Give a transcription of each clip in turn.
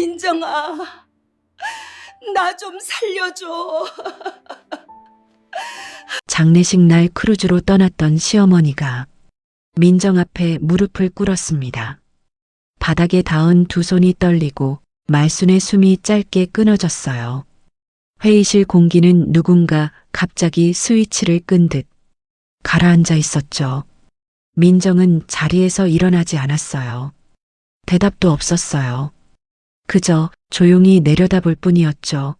민정아, 나 좀 살려줘. 장례식 날 크루즈로 떠났던 시어머니가 민정 앞에 무릎을 꿇었습니다. 바닥에 닿은 두 손이 떨리고 말순의 숨이 짧게 끊어졌어요. 회의실 공기는 누군가 갑자기 스위치를 끈 듯 가라앉아 있었죠. 민정은 자리에서 일어나지 않았어요. 대답도 없었어요. 그저 조용히 내려다볼 뿐이었죠.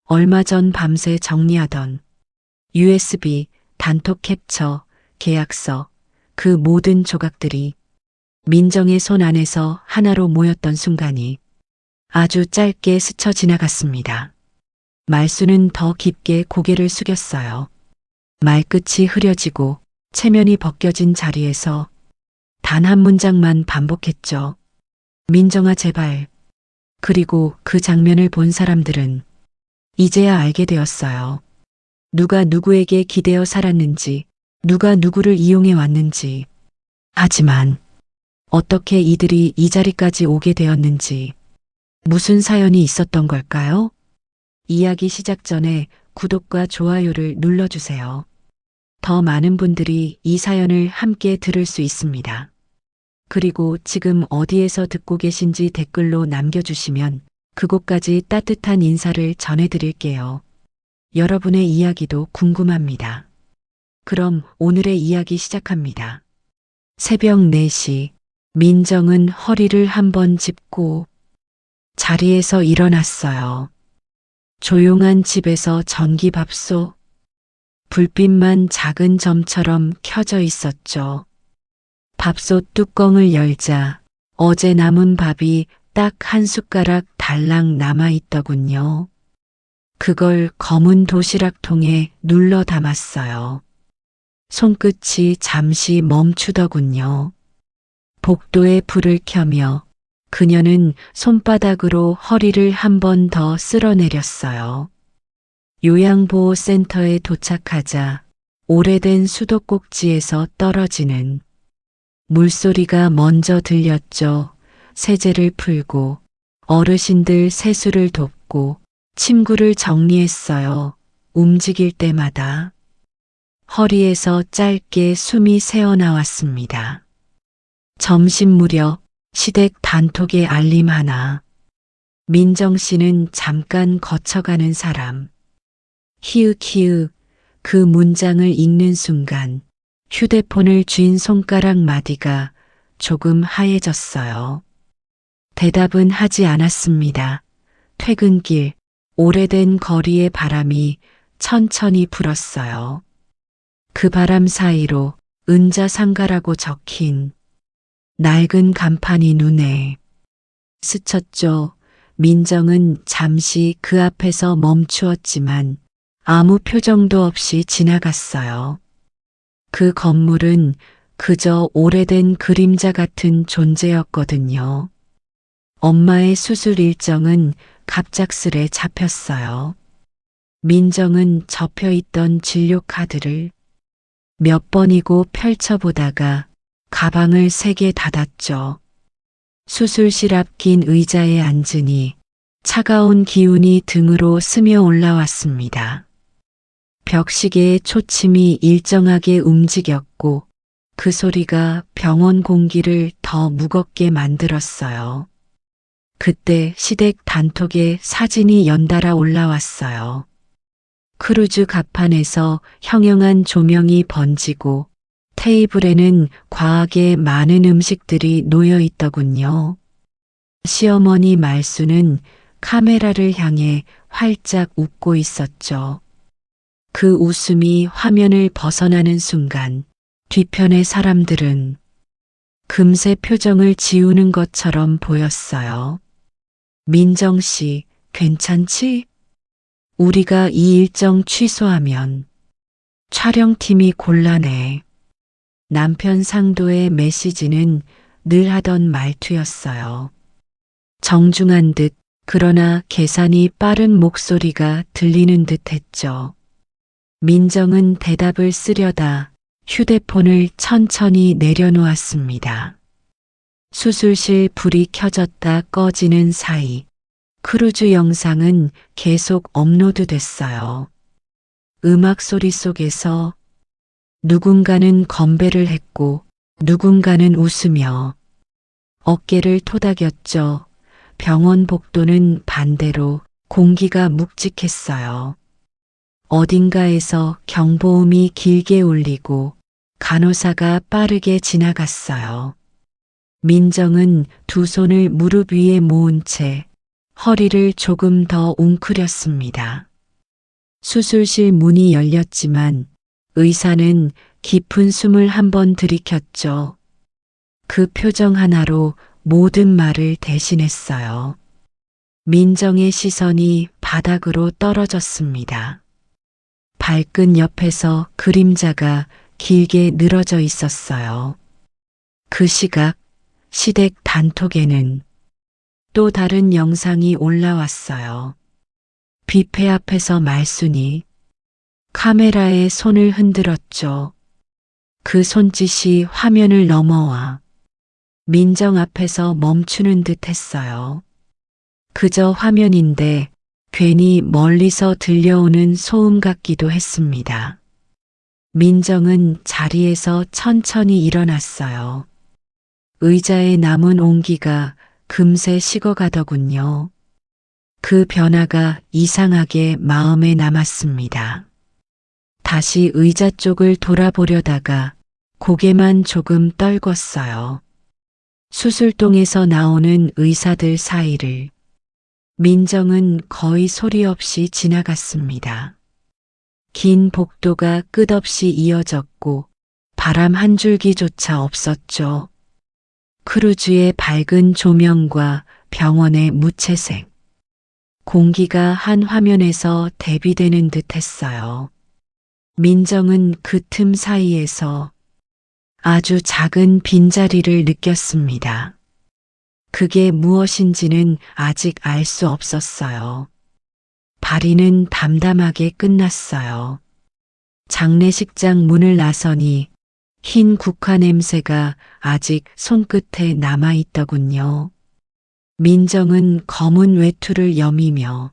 얼마 전 밤새 정리하던 USB, 단톡 캡처, 계약서, 그 모든 조각들이 민정의 손 안에서 하나로 모였던 순간이 아주 짧게 스쳐 지나갔습니다. 말수는 더 깊게 고개를 숙였어요. 말끝이 흐려지고 체면이 벗겨진 자리에서 단 한 문장만 반복했죠. 민정아, 제발. 그리고 그 장면을 본 사람들은 이제야 알게 되었어요. 누가 누구에게 기대어 살았는지, 누가 누구를 이용해 왔는지. 하지만 어떻게 이들이 이 자리까지 오게 되었는지, 무슨 사연이 있었던 걸까요? 이야기 시작 전에 구독과 좋아요를 눌러주세요. 더 많은 분들이 이 사연을 함께 들을 수 있습니다. 그리고 지금 어디에서 듣고 계신지 댓글로 남겨주시면 그곳까지 따뜻한 인사를 전해드릴게요. 여러분의 이야기도 궁금합니다. 그럼 오늘의 이야기 시작합니다. 새벽 4시, 민정은 허리를 한번 짚고 자리에서 일어났어요. 조용한 집에서 전기밥솥, 불빛만 작은 점처럼 켜져 있었죠. 밥솥 뚜껑을 열자 어제 남은 밥이 딱 한 숟가락 달랑 남아 있더군요. 그걸 검은 도시락통에 눌러 담았어요. 손끝이 잠시 멈추더군요. 복도에 불을 켜며 그녀는 손바닥으로 허리를 한 번 더 쓸어내렸어요. 요양보호센터에 도착하자 오래된 수도꼭지에서 떨어지는 물소리가 먼저 들렸죠. 세제를 풀고 어르신들 세수를 돕고 침구를 정리했어요. 움직일 때마다 허리에서 짧게 숨이 새어나왔습니다. 점심 무렵 시댁 단톡에 알림 하나. 민정 씨는 잠깐 거쳐가는 사람. 히읗히읗, 그 문장을 읽는 순간 휴대폰을 쥔 손가락 마디가 조금 하얘졌어요. 대답은 하지 않았습니다. 퇴근길, 오래된 거리의 바람이 천천히 불었어요. 그 바람 사이로 은자상가라고 적힌 낡은 간판이 눈에 스쳤죠. 민정은 잠시 그 앞에서 멈추었지만 아무 표정도 없이 지나갔어요. 그 건물은 그저 오래된 그림자 같은 존재였거든요. 엄마의 수술 일정은 갑작스레 잡혔어요. 민정은 접혀있던 진료 카드를 몇 번이고 펼쳐보다가 가방을 세게 닫았죠. 수술실 앞 긴 의자에 앉으니 차가운 기운이 등으로 스며 올라왔습니다. 벽시계의 초침이 일정하게 움직였고 그 소리가 병원 공기를 더 무겁게 만들었어요. 그때 시댁 단톡에 사진이 연달아 올라왔어요. 크루즈 갑판에서 형형한 조명이 번지고 테이블에는 과하게 많은 음식들이 놓여 있더군요. 시어머니 말수는 카메라를 향해 활짝 웃고 있었죠. 그 웃음이 화면을 벗어나는 순간 뒤편의 사람들은 금세 표정을 지우는 것처럼 보였어요. 민정 씨, 괜찮지? 우리가 이 일정 취소하면 촬영팀이 곤란해. 남편 상도의 메시지는 늘 하던 말투였어요. 정중한 듯 그러나 계산이 빠른 목소리가 들리는 듯 했죠. 민정은 대답을 쓰려다 휴대폰을 천천히 내려놓았습니다. 수술실 불이 켜졌다 꺼지는 사이 크루즈 영상은 계속 업로드됐어요. 음악 소리 속에서 누군가는 건배를 했고 누군가는 웃으며 어깨를 토닥였죠. 병원 복도는 반대로 공기가 묵직했어요. 어딘가에서 경보음이 길게 울리고 간호사가 빠르게 지나갔어요. 민정은 두 손을 무릎 위에 모은 채 허리를 조금 더 웅크렸습니다. 수술실 문이 열렸지만 의사는 깊은 숨을 한 번 들이켰죠. 그 표정 하나로 모든 말을 대신했어요. 민정의 시선이 바닥으로 떨어졌습니다. 발끝 옆에서 그림자가 길게 늘어져 있었어요. 그 시각 시댁 단톡에는 또 다른 영상이 올라왔어요. 뷔페 앞에서 말순이 카메라에 손을 흔들었죠. 그 손짓이 화면을 넘어와 민정 앞에서 멈추는 듯 했어요. 그저 화면인데 괜히 멀리서 들려오는 소음 같기도 했습니다. 민정은 자리에서 천천히 일어났어요. 의자에 남은 온기가 금세 식어가더군요. 그 변화가 이상하게 마음에 남았습니다. 다시 의자 쪽을 돌아보려다가 고개만 조금 떨궜어요. 수술동에서 나오는 의사들 사이를 민정은 거의 소리 없이 지나갔습니다. 긴 복도가 끝없이 이어졌고 바람 한 줄기조차 없었죠. 크루즈의 밝은 조명과 병원의 무채색. 공기가 한 화면에서 대비되는 듯 했어요. 민정은 그 틈 사이에서 아주 작은 빈자리를 느꼈습니다. 그게 무엇인지는 아직 알 수 없었어요. 발인은 담담하게 끝났어요. 장례식장 문을 나서니 흰 국화 냄새가 아직 손끝에 남아있더군요. 민정은 검은 외투를 여미며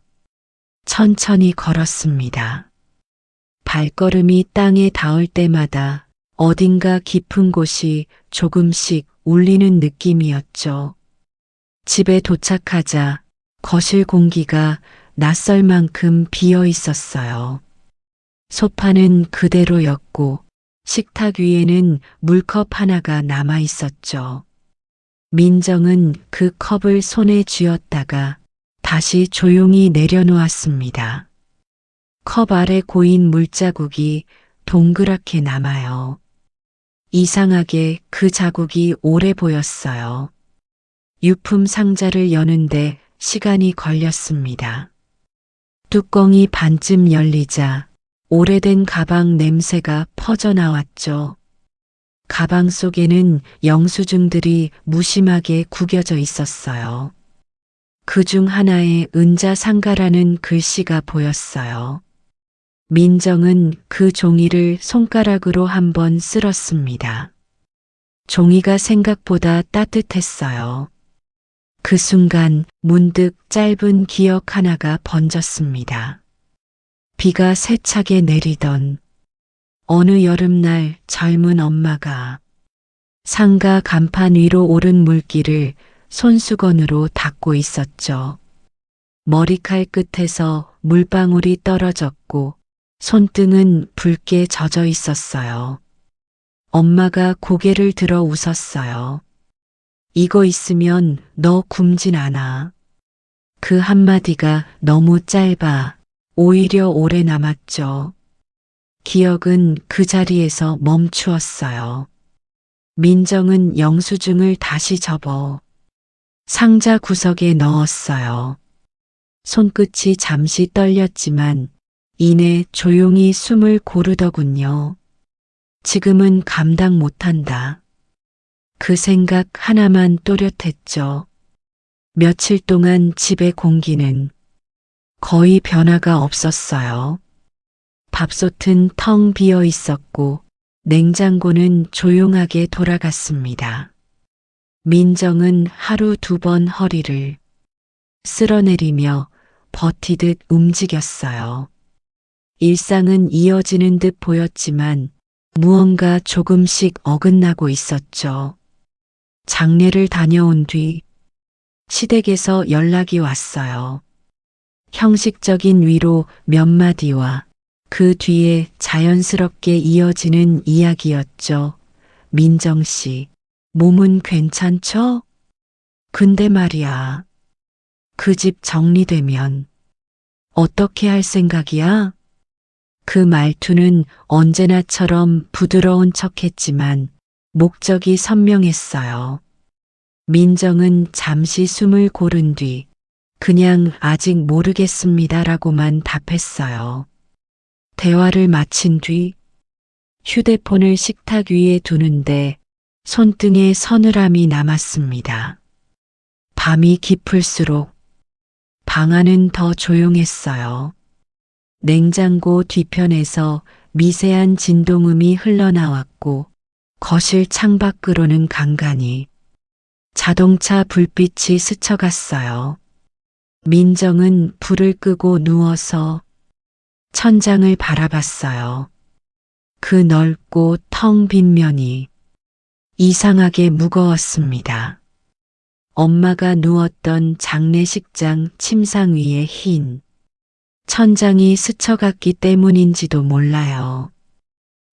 천천히 걸었습니다. 발걸음이 땅에 닿을 때마다 어딘가 깊은 곳이 조금씩 울리는 느낌이었죠. 집에 도착하자 거실 공기가 낯설 만큼 비어 있었어요. 소파는 그대로였고 식탁 위에는 물컵 하나가 남아 있었죠. 민정은 그 컵을 손에 쥐었다가 다시 조용히 내려놓았습니다. 컵 아래 고인 물자국이 동그랗게 남아요. 이상하게 그 자국이 오래 보였어요. 유품 상자를 여는데 시간이 걸렸습니다. 뚜껑이 반쯤 열리자 오래된 가방 냄새가 퍼져나왔죠. 가방 속에는 영수증들이 무심하게 구겨져 있었어요. 그중 하나에 은자 상가라는 글씨가 보였어요. 민정은 그 종이를 손가락으로 한번 쓸었습니다. 종이가 생각보다 따뜻했어요. 그 순간 문득 짧은 기억 하나가 번졌습니다. 비가 세차게 내리던 어느 여름날 젊은 엄마가 상가 간판 위로 오른 물길을 손수건으로 닦고 있었죠. 머리칼 끝에서 물방울이 떨어졌고 손등은 붉게 젖어 있었어요. 엄마가 고개를 들어 웃었어요. 이거 있으면 너 굶진 않아. 그 한마디가 너무 짧아 오히려 오래 남았죠. 기억은 그 자리에서 멈추었어요. 민정은 영수증을 다시 접어 상자 구석에 넣었어요. 손끝이 잠시 떨렸지만 이내 조용히 숨을 고르더군요. 지금은 감당 못한다. 그 생각 하나만 또렷했죠. 며칠 동안 집의 공기는 거의 변화가 없었어요. 밥솥은 텅 비어 있었고 냉장고는 조용하게 돌아갔습니다. 민정은 하루 2번 허리를 쓸어내리며 버티듯 움직였어요. 일상은 이어지는 듯 보였지만 무언가 조금씩 어긋나고 있었죠. 장례를 다녀온 뒤 시댁에서 연락이 왔어요. 형식적인 위로 몇 마디와 그 뒤에 자연스럽게 이어지는 이야기였죠. 민정 씨, 몸은 괜찮죠? 근데 말이야, 그 집 정리되면 어떻게 할 생각이야? 그 말투는 언제나처럼 부드러운 척했지만 목적이 선명했어요. 민정은 잠시 숨을 고른 뒤 그냥 아직 모르겠습니다라고만 답했어요. 대화를 마친 뒤 휴대폰을 식탁 위에 두는데 손등에 서늘함이 남았습니다. 밤이 깊을수록 방 안은 더 조용했어요. 냉장고 뒤편에서 미세한 진동음이 흘러나왔고 거실 창밖으로는 간간히 자동차 불빛이 스쳐갔어요. 민정은 불을 끄고 누워서 천장을 바라봤어요. 그 넓고 텅 빈 면이 이상하게 무거웠습니다. 엄마가 누웠던 장례식장 침상 위에 흰 천장이 스쳐갔기 때문인지도 몰라요.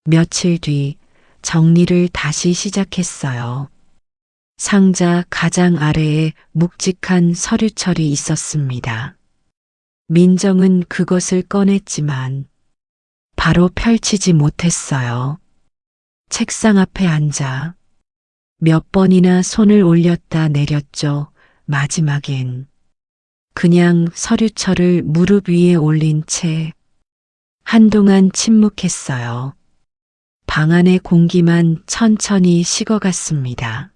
며칠 뒤 정리를 다시 시작했어요. 상자 가장 아래에 묵직한 서류철이 있었습니다. 민정은 그것을 꺼냈지만 바로 펼치지 못했어요. 책상 앞에 앉아 몇 번이나 손을 올렸다 내렸죠. 마지막엔 그냥 서류철을 무릎 위에 올린 채 한동안 침묵했어요. 방 안의 공기만 천천히 식어갔습니다.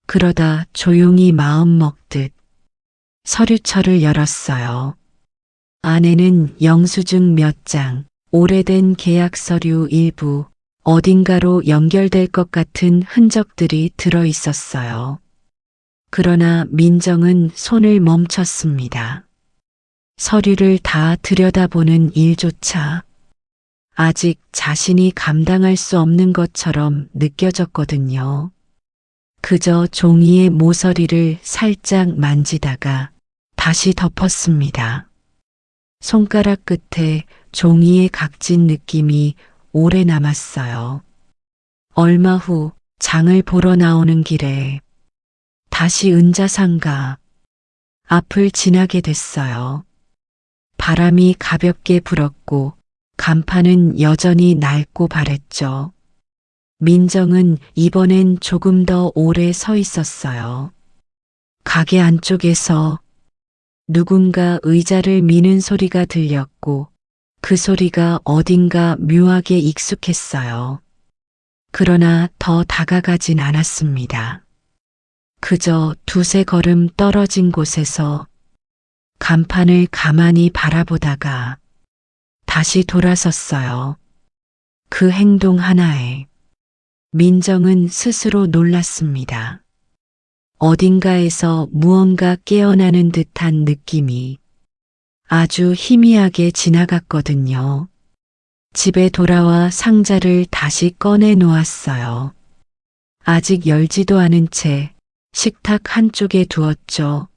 그러다 조용히 마음 먹듯 서류철을 열었어요. 안에는 영수증 몇 장, 오래된 계약 서류 일부, 어딘가로 연결될 것 같은 흔적들이 들어 있었어요. 그러나 민정은 손을 멈췄습니다. 서류를 다 들여다보는 일조차 아직 자신이 감당할 수 없는 것처럼 느껴졌거든요. 그저 종이의 모서리를 살짝 만지다가 다시 덮었습니다. 손가락 끝에 종이의 각진 느낌이 오래 남았어요. 얼마 후 장을 보러 나오는 길에 다시 은자상가 앞을 지나게 됐어요. 바람이 가볍게 불었고 간판은 여전히 낡고 바랬죠. 민정은 이번엔 조금 더 오래 서 있었어요. 가게 안쪽에서 누군가 의자를 미는 소리가 들렸고 그 소리가 어딘가 묘하게 익숙했어요. 그러나 더 다가가진 않았습니다. 그저 2~3걸음 떨어진 곳에서 간판을 가만히 바라보다가 다시 돌아섰어요. 그 행동 하나에 민정은 스스로 놀랐습니다. 어딘가에서 무언가 깨어나는 듯한 느낌이 아주 희미하게 지나갔거든요. 집에 돌아와 상자를 다시 꺼내 놓았어요. 아직 열지도 않은 채 식탁 한쪽에 두었죠.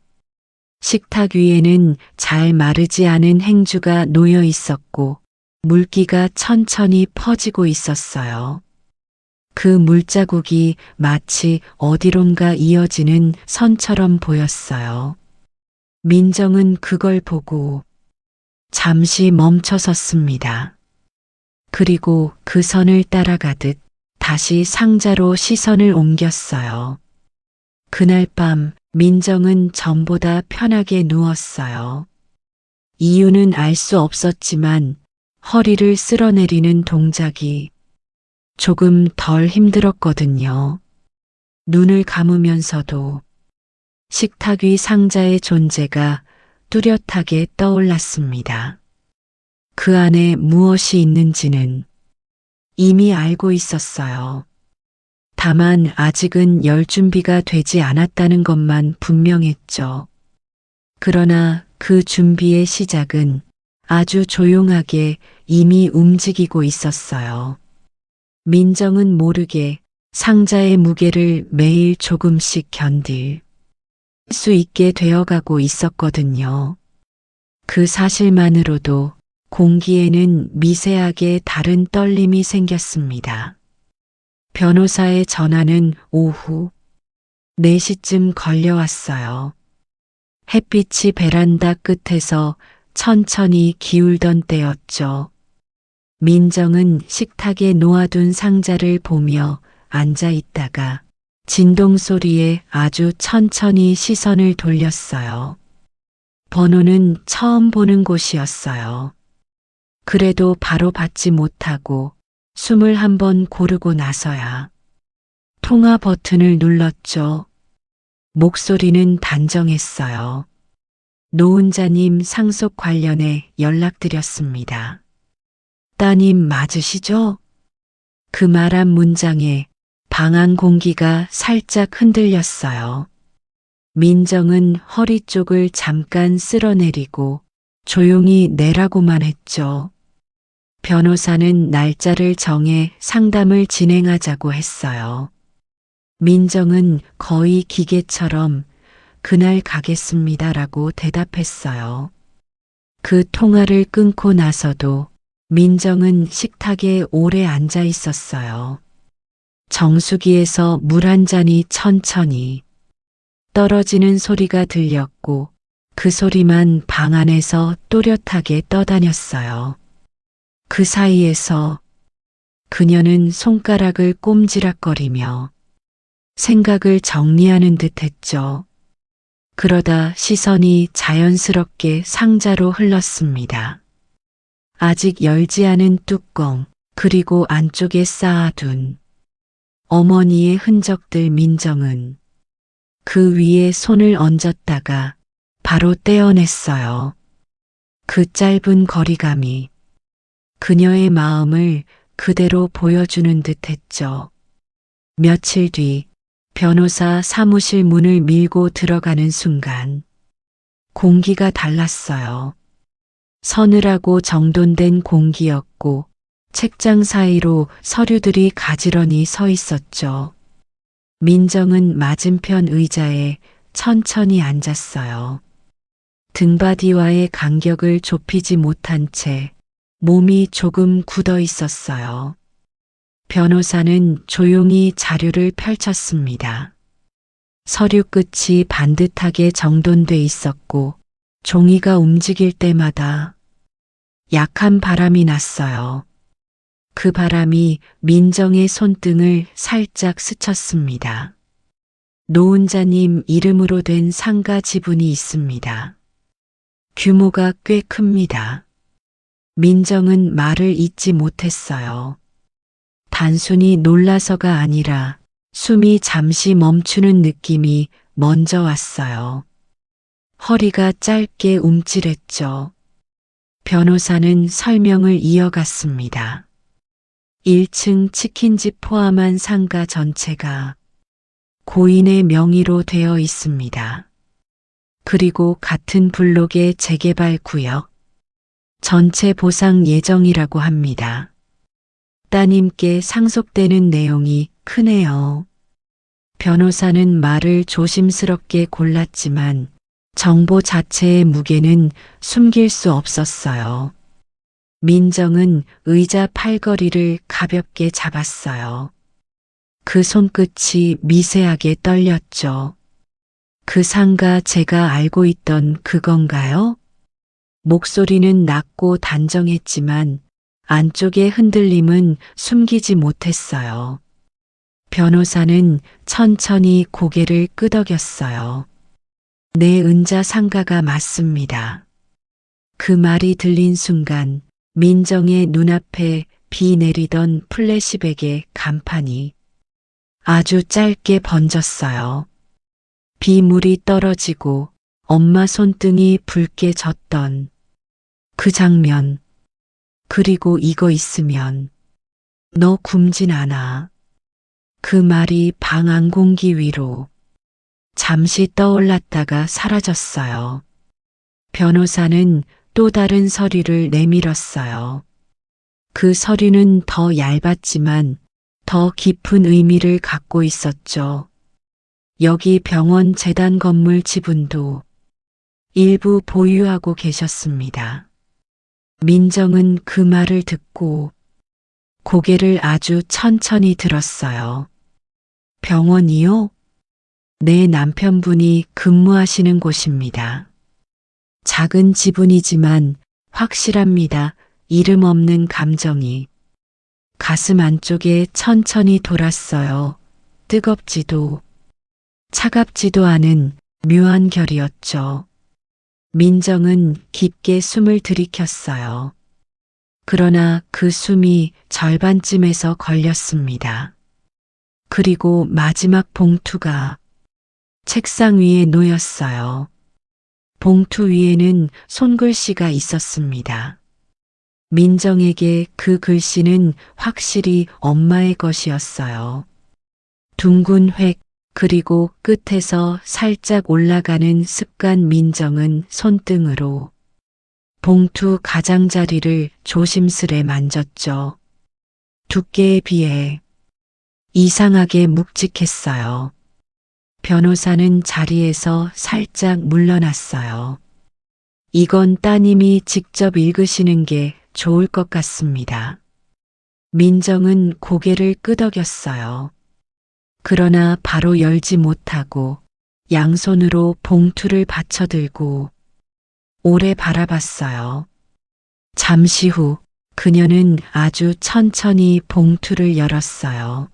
식탁 위에는 잘 마르지 않은 행주가 놓여 있었고 물기가 천천히 퍼지고 있었어요. 그 물자국이 마치 어디론가 이어지는 선처럼 보였어요. 민정은 그걸 보고 잠시 멈춰섰습니다. 그리고 그 선을 따라가듯 다시 상자로 시선을 옮겼어요. 그날 밤 민정은 전보다 편하게 누웠어요. 이유는 알 수 없었지만 허리를 쓸어내리는 동작이 조금 덜 힘들었거든요. 눈을 감으면서도 식탁 위 상자의 존재가 뚜렷하게 떠올랐습니다. 그 안에 무엇이 있는지는 이미 알고 있었어요. 다만 아직은 열 준비가 되지 않았다는 것만 분명했죠. 그러나 그 준비의 시작은 아주 조용하게 이미 움직이고 있었어요. 민정은 모르게 상자의 무게를 매일 조금씩 견딜 수 있게 되어가고 있었거든요. 그 사실만으로도 공기에는 미세하게 다른 떨림이 생겼습니다. 변호사의 전화는 오후 4시쯤 걸려왔어요. 햇빛이 베란다 끝에서 천천히 기울던 때였죠. 민정은 식탁에 놓아둔 상자를 보며 앉아 있다가 진동 소리에 아주 천천히 시선을 돌렸어요. 번호는 처음 보는 곳이었어요. 그래도 바로 받지 못하고 숨을 한번 고르고 나서야 통화 버튼을 눌렀죠. 목소리는 단정했어요. 노은자님 상속 관련해 연락드렸습니다. 따님 맞으시죠? 그 말 한 문장에 방 안 공기가 살짝 흔들렸어요. 민정은 허리 쪽을 잠깐 쓸어내리고 조용히 내라고만 했죠. 변호사는 날짜를 정해 상담을 진행하자고 했어요. 민정은 거의 기계처럼 그날 가겠습니다라고 대답했어요. 그 통화를 끊고 나서도 민정은 식탁에 오래 앉아 있었어요. 정수기에서 물 한 잔이 천천히 떨어지는 소리가 들렸고 그 소리만 방 안에서 또렷하게 떠다녔어요. 그 사이에서 그녀는 손가락을 꼼지락거리며 생각을 정리하는 듯 했죠. 그러다 시선이 자연스럽게 상자로 흘렀습니다. 아직 열지 않은 뚜껑, 그리고 안쪽에 쌓아둔 어머니의 흔적들. 민정은 그 위에 손을 얹었다가 바로 떼어냈어요. 그 짧은 거리감이 그녀의 마음을 그대로 보여주는 듯 했죠. 며칠 뒤 변호사 사무실 문을 밀고 들어가는 순간 공기가 달랐어요. 서늘하고 정돈된 공기였고 책장 사이로 서류들이 가지런히 서 있었죠. 민정은 맞은편 의자에 천천히 앉았어요. 등바디와의 간격을 좁히지 못한 채 몸이 조금 굳어 있었어요. 변호사는 조용히 자료를 펼쳤습니다. 서류 끝이 반듯하게 정돈돼 있었고 종이가 움직일 때마다 약한 바람이 났어요. 그 바람이 민정의 손등을 살짝 스쳤습니다. 노은자님 이름으로 된 상가 지분이 있습니다. 규모가 꽤 큽니다. 민정은 말을 잇지 못했어요. 단순히 놀라서가 아니라 숨이 잠시 멈추는 느낌이 먼저 왔어요. 허리가 짧게 움찔했죠. 변호사는 설명을 이어갔습니다. 1층 치킨집 포함한 상가 전체가 고인의 명의로 되어 있습니다. 그리고 같은 블록의 재개발 구역, 전체 보상 예정이라고 합니다. 따님께 상속되는 내용이 크네요. 변호사는 말을 조심스럽게 골랐지만 정보 자체의 무게는 숨길 수 없었어요. 민정은 의자 팔걸이를 가볍게 잡았어요. 그 손끝이 미세하게 떨렸죠. 그 상가 제가 알고 있던 그건가요? 목소리는 낮고 단정했지만 안쪽의 흔들림은 숨기지 못했어요. 변호사는 천천히 고개를 끄덕였어요. 내 은자 상가가 맞습니다. 그 말이 들린 순간 민정의 눈앞에 비 내리던 플래시백의 간판이 아주 짧게 번졌어요. 비물이 떨어지고 엄마 손등이 붉게 졌던 그 장면. 그리고 이거 있으면 너 굶진 않아. 그 말이 방 안공기 위로 잠시 떠올랐다가 사라졌어요. 변호사는 또 다른 서류를 내밀었어요. 그 서류는 더 얇았지만 더 깊은 의미를 갖고 있었죠. 여기 병원 재단 건물 지분도 일부 보유하고 계셨습니다. 민정은 그 말을 듣고 고개를 아주 천천히 들었어요. 병원이요? 내 남편분이 근무하시는 곳입니다. 작은 지분이지만 확실합니다. 이름 없는 감정이 가슴 안쪽에 천천히 돌았어요. 뜨겁지도 차갑지도 않은 묘한 결이었죠. 민정은 깊게 숨을 들이켰어요. 그러나 그 숨이 절반쯤에서 걸렸습니다. 그리고 마지막 봉투가 책상 위에 놓였어요. 봉투 위에는 손글씨가 있었습니다. 민정에게 그 글씨는 확실히 엄마의 것이었어요. 둥근 획, 그리고 끝에서 살짝 올라가는 습관. 민정은 손등으로 봉투 가장자리를 조심스레 만졌죠. 두께에 비해 이상하게 묵직했어요. 변호사는 자리에서 살짝 물러났어요. 이건 따님이 직접 읽으시는 게 좋을 것 같습니다. 민정은 고개를 끄덕였어요. 그러나 바로 열지 못하고 양손으로 봉투를 받쳐들고 오래 바라봤어요. 잠시 후 그녀는 아주 천천히 봉투를 열었어요.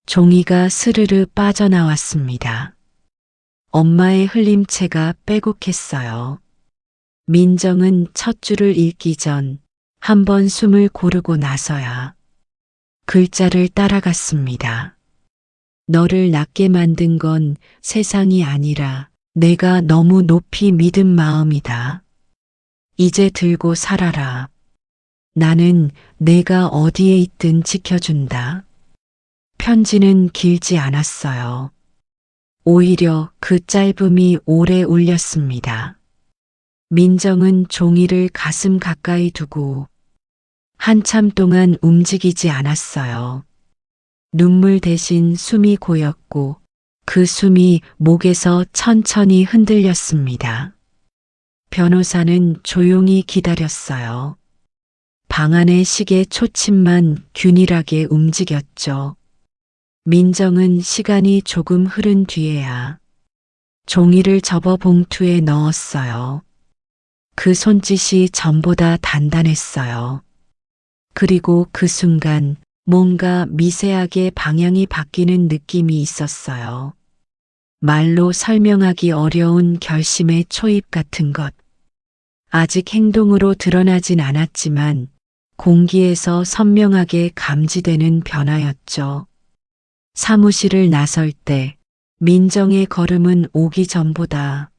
종이가 스르르 빠져나왔습니다. 엄마의 흘림체가 빼곡했어요. 민정은 첫 줄을 읽기 전 한 번 숨을 고르고 나서야 글자를 따라갔습니다. 너를 낳게 만든 건 세상이 아니라 내가 너무 높이 믿은 마음이다. 이제 들고 살아라. 나는 내가 어디에 있든 지켜준다. 편지는 길지 않았어요. 오히려 그 짧음이 오래 울렸습니다. 민정은 종이를 가슴 가까이 두고 한참 동안 움직이지 않았어요. 눈물 대신 숨이 고였고 그 숨이 목에서 천천히 흔들렸습니다. 변호사는 조용히 기다렸어요. 방 안의 시계 초침만 균일하게 움직였죠. 민정은 시간이 조금 흐른 뒤에야 종이를 접어 봉투에 넣었어요. 그 손짓이 전보다 단단했어요. 그리고 그 순간 뭔가 미세하게 방향이 바뀌는 느낌이 있었어요. 말로 설명하기 어려운 결심의 초입 같은 것. 아직 행동으로 드러나진 않았지만 공기에서 선명하게 감지되는 변화였죠. 사무실을 나설 때 민정의 걸음은 오기 전보다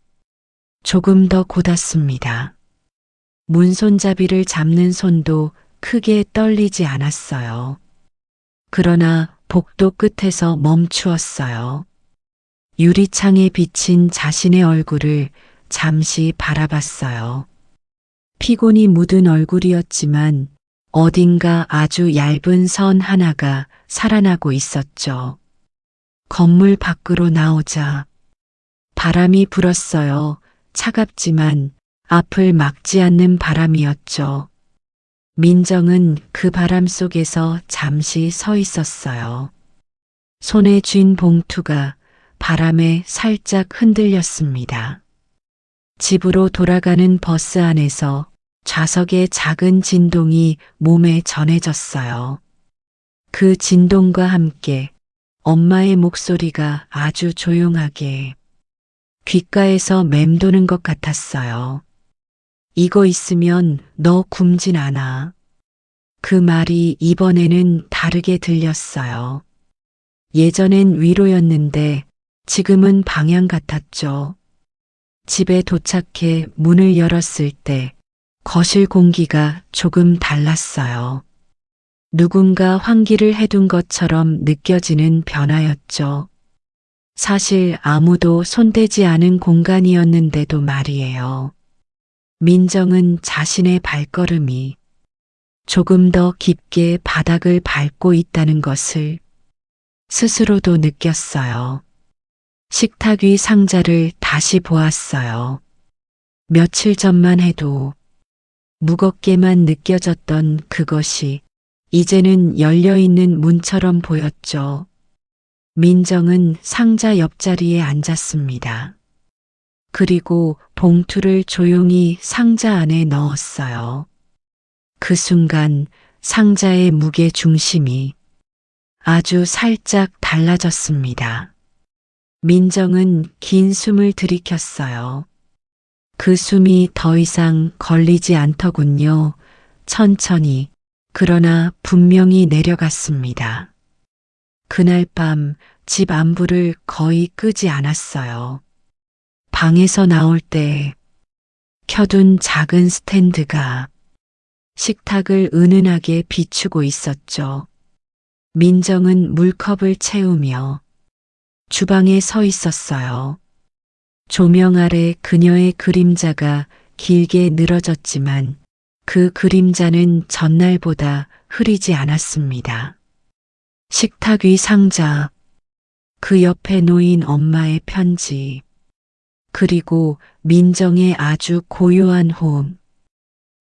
조금 더 곧았습니다. 문손잡이를 잡는 손도 크게 떨리지 않았어요. 그러나 복도 끝에서 멈추었어요. 유리창에 비친 자신의 얼굴을 잠시 바라봤어요. 피곤이 묻은 얼굴이었지만 어딘가 아주 얇은 선 하나가 살아나고 있었죠. 건물 밖으로 나오자 바람이 불었어요. 차갑지만 앞을 막지 않는 바람이었죠. 민정은 그 바람 속에서 잠시 서 있었어요. 손에 쥔 봉투가 바람에 살짝 흔들렸습니다. 집으로 돌아가는 버스 안에서 좌석의 작은 진동이 몸에 전해졌어요. 그 진동과 함께 엄마의 목소리가 아주 조용하게 귓가에서 맴도는 것 같았어요. 이거 있으면 너 굶진 않아. 그 말이 이번에는 다르게 들렸어요. 예전엔 위로였는데 지금은 방향 같았죠. 집에 도착해 문을 열었을 때 거실 공기가 조금 달랐어요. 누군가 환기를 해둔 것처럼 느껴지는 변화였죠. 사실 아무도 손대지 않은 공간이었는데도 말이에요. 민정은 자신의 발걸음이 조금 더 깊게 바닥을 밟고 있다는 것을 스스로도 느꼈어요. 식탁 위 상자를 다시 보았어요. 며칠 전만 해도 무겁게만 느껴졌던 그것이 이제는 열려있는 문처럼 보였죠. 민정은 상자 옆자리에 앉았습니다. 그리고 봉투를 조용히 상자 안에 넣었어요. 그 순간 상자의 무게 중심이 아주 살짝 달라졌습니다. 민정은 긴 숨을 들이켰어요. 그 숨이 더 이상 걸리지 않더군요. 천천히, 그러나 분명히 내려갔습니다. 그날 밤 집 안부를 거의 끄지 않았어요. 방에서 나올 때 켜둔 작은 스탠드가 식탁을 은은하게 비추고 있었죠. 민정은 물컵을 채우며 주방에 서 있었어요. 조명 아래 그녀의 그림자가 길게 늘어졌지만 그 그림자는 전날보다 흐리지 않았습니다. 식탁 위 상자, 그 옆에 놓인 엄마의 편지, 그리고 민정의 아주 고요한 호흡,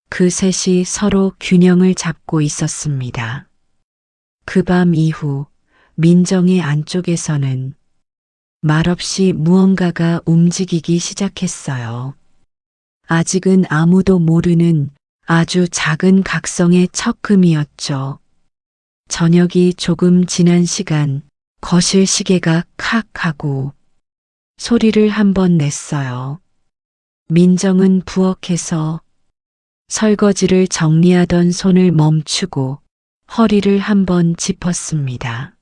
그 셋이 서로 균형을 잡고 있었습니다. 그 밤 이후 민정의 안쪽에서는 말없이 무언가가 움직이기 시작했어요. 아직은 아무도 모르는 아주 작은 각성의 척금이었죠. 저녁이 조금 지난 시간, 거실 시계가 칵 하고 소리를 한번 냈어요. 민정은 부엌에서 설거지를 정리하던 손을 멈추고 허리를 한번 짚었습니다.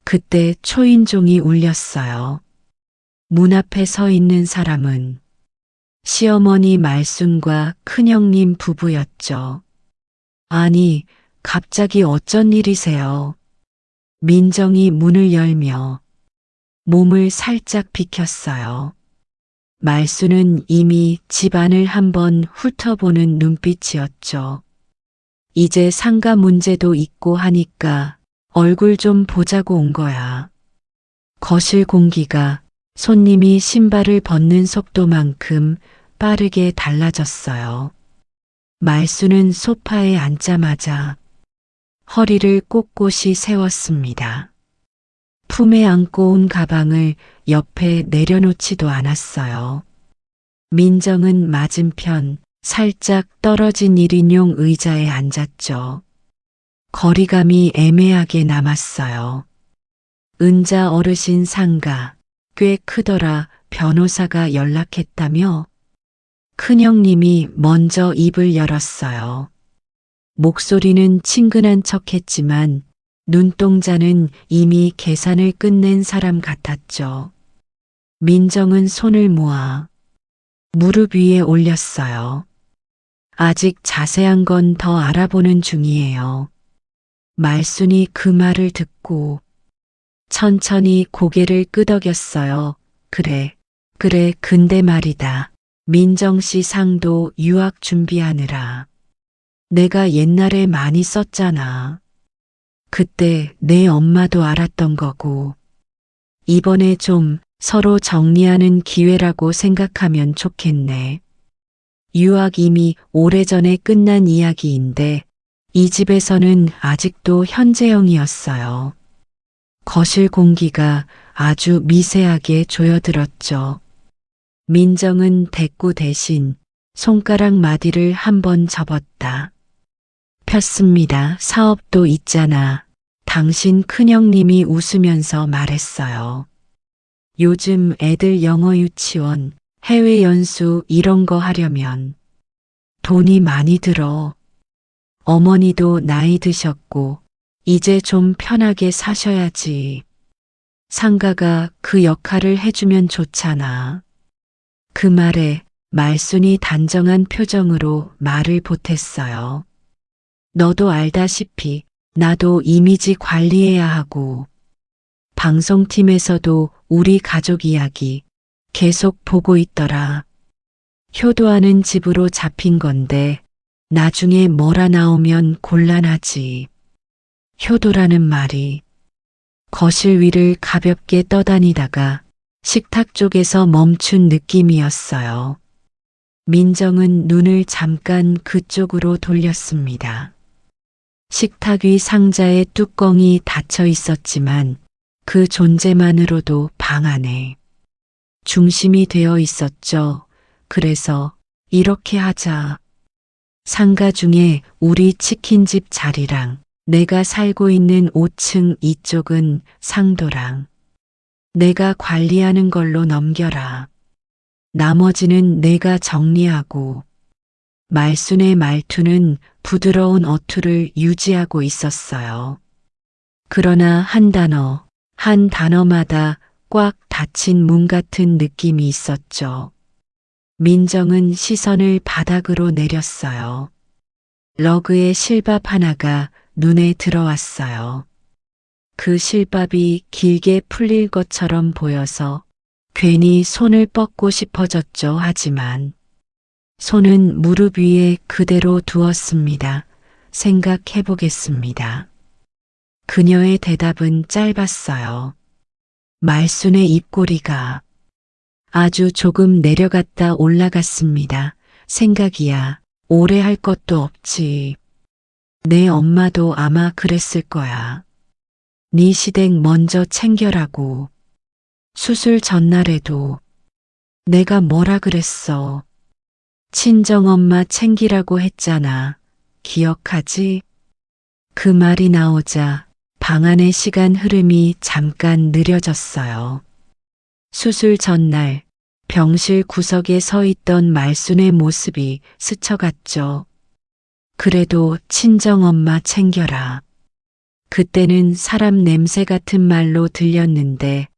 그때 초인종이 울렸어요. 문 앞에 서 있는 사람은 시어머니 말순과 큰형님 부부였죠. 아니, 갑자기 어쩐 일이세요? 민정이 문을 열며 몸을 살짝 비켰어요. 말순은 이미 집안을 한번 훑어보는 눈빛이었죠. 이제 상가 문제도 있고 하니까 얼굴 좀 보자고 온 거야. 거실 공기가 손님이 신발을 벗는 속도만큼 빠르게 달라졌어요. 말순은 소파에 앉자마자 허리를 꼿꼿이 세웠습니다. 품에 안고 온 가방을 옆에 내려놓지도 않았어요. 민정은 맞은편 살짝 떨어진 1인용 의자에 앉았죠. 거리감이 애매하게 남았어요. 은자 어르신 상가 꽤 크더라. 변호사가 연락했다며? 큰형님이 먼저 입을 열었어요. 목소리는 친근한 척했지만 눈동자는 이미 계산을 끝낸 사람 같았죠. 민정은 손을 모아 무릎 위에 올렸어요. 아직 자세한 건 더 알아보는 중이에요. 말순이 그 말을 듣고 천천히 고개를 끄덕였어요. 그래, 근데 말이다. 민정 씨 상도 유학 준비하느라 내가 옛날에 많이 썼잖아. 그때 내 엄마도 알았던 거고. 이번에 좀 서로 정리하는 기회라고 생각하면 좋겠네. 유학 이미 오래전에 끝난 이야기인데 이 집에서는 아직도 현재형이었어요. 거실 공기가 아주 미세하게 조여들었죠. 민정은 대꾸 대신 손가락 마디를 한번 접었다. 폈습니다. 사업도 있잖아. 당신 큰형님이 웃으면서 말했어요. 요즘 애들 영어 유치원, 해외 연수 이런 거 하려면 돈이 많이 들어. 어머니도 나이 드셨고 이제 좀 편하게 사셔야지. 상가가 그 역할을 해주면 좋잖아. 그 말에 말순이 단정한 표정으로 말을 보탰어요. 너도 알다시피 나도 이미지 관리해야 하고 방송팀에서도 우리 가족 이야기 계속 보고 있더라. 효도하는 집으로 잡힌 건데 나중에 뭐라 나오면 곤란하지. 효도라는 말이. 거실 위를 가볍게 떠다니다가 식탁 쪽에서 멈춘 느낌이었어요. 민정은 눈을 잠깐 그쪽으로 돌렸습니다. 식탁 위 상자의 뚜껑이 닫혀 있었지만 그 존재만으로도 방 안에 중심이 되어 있었죠. 그래서 이렇게 하자. 상가 중에 우리 치킨집 자리랑 내가 살고 있는 5층 이쪽은 상도랑 내가 관리하는 걸로 넘겨라. 나머지는 내가 정리하고. 말순의 말투는 부드러운 어투를 유지하고 있었어요. 그러나 한 단어마다 꽉 닫힌 문 같은 느낌이 있었죠. 민정은 시선을 바닥으로 내렸어요. 러그에 실밥 하나가 눈에 들어왔어요. 그 실밥이 길게 풀릴 것처럼 보여서 괜히 손을 뻗고 싶어졌죠. 하지만 손은 무릎 위에 그대로 두었습니다. 생각해 보겠습니다. 그녀의 대답은 짧았어요. 말순의 입꼬리가 아주 조금 내려갔다 올라갔습니다. 생각이야. 오래 할 것도 없지. 내 엄마도 아마 그랬을 거야. 네 시댁 먼저 챙겨라고. 수술 전날에도 내가 뭐라 그랬어. 친정엄마 챙기라고 했잖아. 기억하지? 그 말이 나오자 방 안의 시간 흐름이 잠깐 느려졌어요. 수술 전날 병실 구석에 서 있던 말순의 모습이 스쳐갔죠. 그래도 친정엄마 챙겨라. 그때는 사람 냄새 같은 말로 들렸는데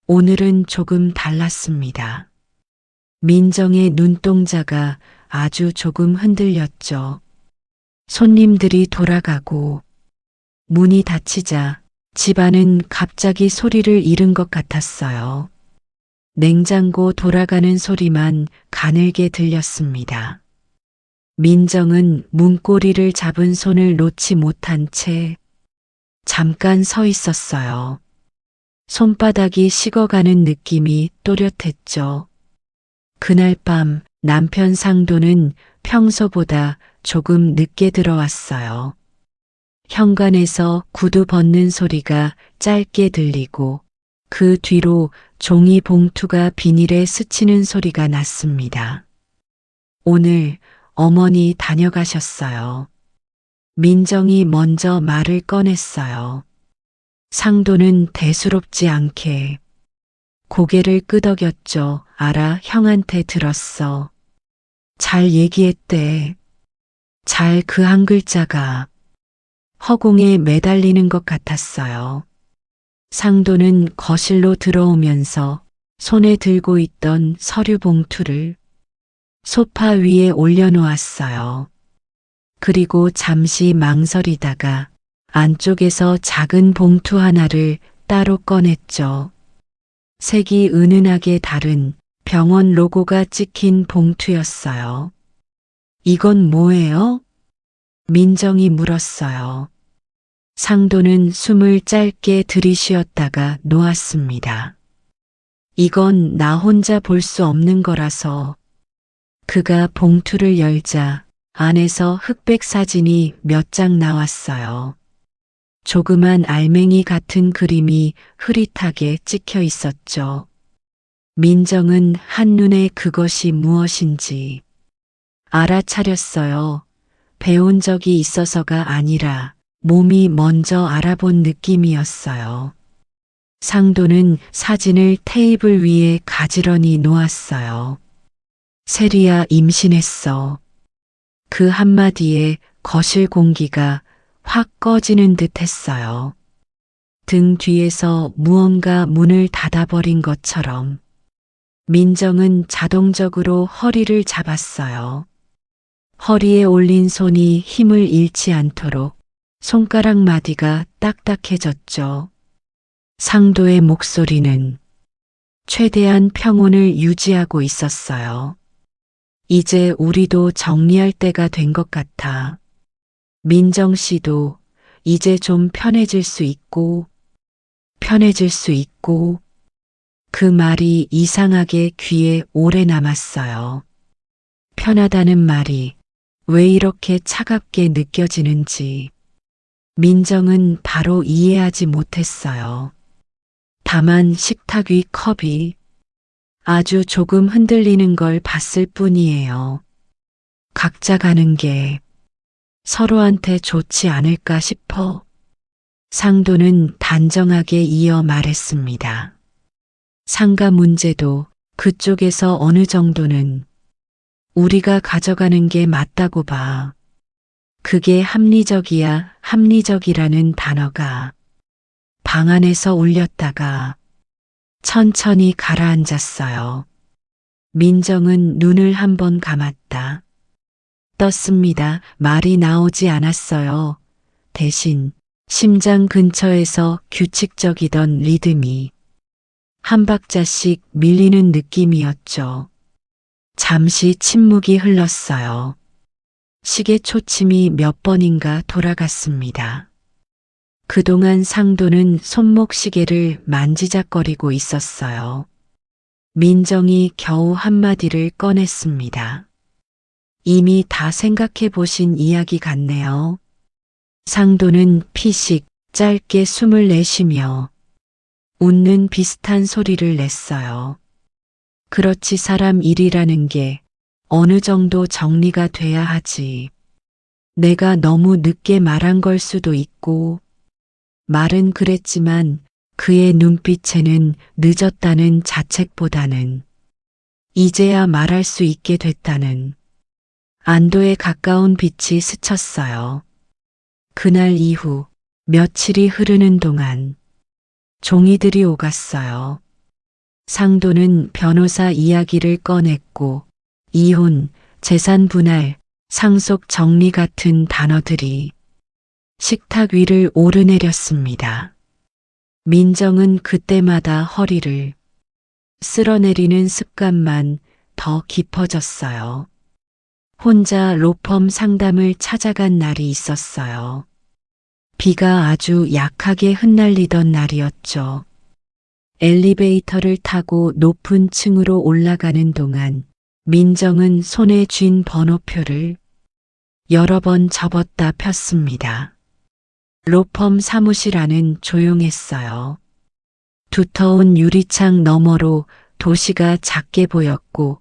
오늘은 조금 달랐습니다. 민정의 눈동자가 아주 조금 흔들렸죠. 손님들이 돌아가고 문이 닫히자 집안은 갑자기 소리를 잃은 것 같았어요. 냉장고 돌아가는 소리만 가늘게 들렸습니다. 민정은 문고리를 잡은 손을 놓지 못한 채 잠깐 서 있었어요. 손바닥이 식어가는 느낌이 또렷했죠. 그날 밤 남편 상도는 평소보다 조금 늦게 들어왔어요. 현관에서 구두 벗는 소리가 짧게 들리고 그 뒤로 종이 봉투가 비닐에 스치는 소리가 났습니다. 오늘 어머니 다녀가셨어요. 민정이 먼저 말을 꺼냈어요. 상도는 대수롭지 않게 고개를 끄덕였죠. 알아, 형한테 들었어. 잘 얘기했대. 잘 그 한 글자가 허공에 매달리는 것 같았어요. 상도는 거실로 들어오면서 손에 들고 있던 서류 봉투를 소파 위에 올려놓았어요. 그리고 잠시 망설이다가 안쪽에서 작은 봉투 하나를 따로 꺼냈죠. 색이 은은하게 다른 병원 로고가 찍힌 봉투였어요. 이건 뭐예요? 민정이 물었어요. 상도는 숨을 짧게 들이쉬었다가 놓았습니다. 이건 나 혼자 볼 수 없는 거라서. 그가 봉투를 열자 안에서 흑백 사진이 몇 장 나왔어요. 조그만 알맹이 같은 그림이 흐릿하게 찍혀 있었죠. 민정은 한눈에 그것이 무엇인지 알아차렸어요. 배운 적이 있어서가 아니라 몸이 먼저 알아본 느낌이었어요. 상도는 사진을 테이블 위에 가지런히 놓았어요. 세리야 임신했어. 그 한마디에 거실 공기가 확 꺼지는 듯 했어요. 등 뒤에서 무언가 문을 닫아버린 것처럼 민정은 자동적으로 허리를 잡았어요. 허리에 올린 손이 힘을 잃지 않도록 손가락 마디가 딱딱해졌죠. 상도의 목소리는 최대한 평온을 유지하고 있었어요. 이제 우리도 정리할 때가 된 것 같아. 민정 씨도 이제 좀 편해질 수 있고, 그 말이 이상하게 귀에 오래 남았어요. 편하다는 말이 왜 이렇게 차갑게 느껴지는지 민정은 바로 이해하지 못했어요. 다만 식탁 위 컵이 아주 조금 흔들리는 걸 봤을 뿐이에요. 각자 가는 게 서로한테 좋지 않을까 싶어 상도는 단정하게 이어 말했습니다. 상가 문제도 그쪽에서 어느 정도는 우리가 가져가는 게 맞다고 봐. 그게 합리적이라는 단어가 방 안에서 울렸다가 천천히 가라앉았어요. 민정은 눈을 한번 감았다. 떴습니다. 말이 나오지 않았어요. 대신 심장 근처에서 규칙적이던 리듬이 한 박자씩 밀리는 느낌이었죠. 잠시 침묵이 흘렀어요. 시계 초침이 몇 번인가 돌아갔습니다. 그동안 상도는 손목 시계를 만지작거리고 있었어요. 민정이 겨우 한마디를 꺼냈습니다. 이미 다 생각해 보신 이야기 같네요. 상도는 피식 짧게 숨을 내쉬며 웃는 비슷한 소리를 냈어요. 그렇지, 사람 일이라는 게 어느 정도 정리가 돼야 하지. 내가 너무 늦게 말한 걸 수도 있고, 말은 그랬지만 그의 눈빛에는 늦었다는 자책보다는 이제야 말할 수 있게 됐다는 안도에 가까운 빛이 스쳤어요. 그날 이후 며칠이 흐르는 동안 종이들이 오갔어요. 상도는 변호사 이야기를 꺼냈고 이혼, 재산 분할, 상속 정리 같은 단어들이 식탁 위를 오르내렸습니다. 민정은 그때마다 허리를 쓸어내리는 습관만 더 깊어졌어요. 혼자 로펌 상담을 찾아간 날이 있었어요. 비가 아주 약하게 흩날리던 날이었죠. 엘리베이터를 타고 높은 층으로 올라가는 동안 민정은 손에 쥔 번호표를 여러 번 접었다 폈습니다. 로펌 사무실 안은 조용했어요. 두터운 유리창 너머로 도시가 작게 보였고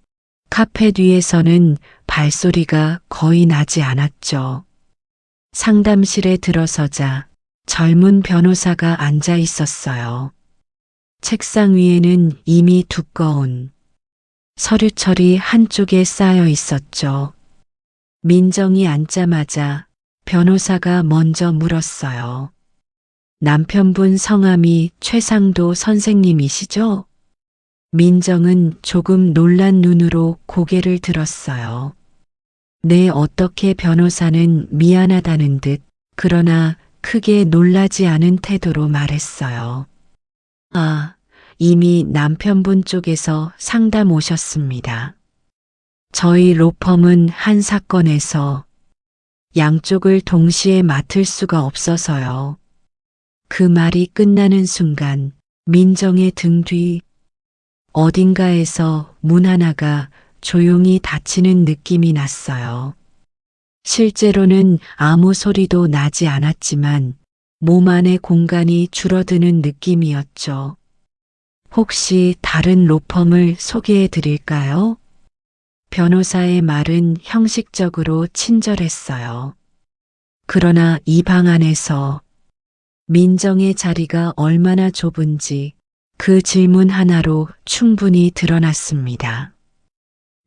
카페 뒤에서는 발소리가 거의 나지 않았죠. 상담실에 들어서자 젊은 변호사가 앉아 있었어요. 책상 위에는 이미 두꺼운 서류철이 한쪽에 쌓여 있었죠. 민정이 앉자마자 변호사가 먼저 물었어요. 남편분 성함이 최상도 선생님이시죠? 민정은 조금 놀란 눈으로 고개를 들었어요. 네, 어떻게 변호사는 미안하다는 듯 그러나 크게 놀라지 않은 태도로 말했어요. 아, 이미 남편분 쪽에서 상담 오셨습니다. 저희 로펌은 한 사건에서 양쪽을 동시에 맡을 수가 없어서요. 그 말이 끝나는 순간 민정의 등 뒤 어딘가에서 문 하나가 조용히 닫히는 느낌이 났어요. 실제로는 아무 소리도 나지 않았지만 몸 안의 공간이 줄어드는 느낌이었죠. 혹시 다른 로펌을 소개해 드릴까요? 변호사의 말은 형식적으로 친절했어요. 그러나 이 방 안에서 민정의 자리가 얼마나 좁은지 그 질문 하나로 충분히 드러났습니다.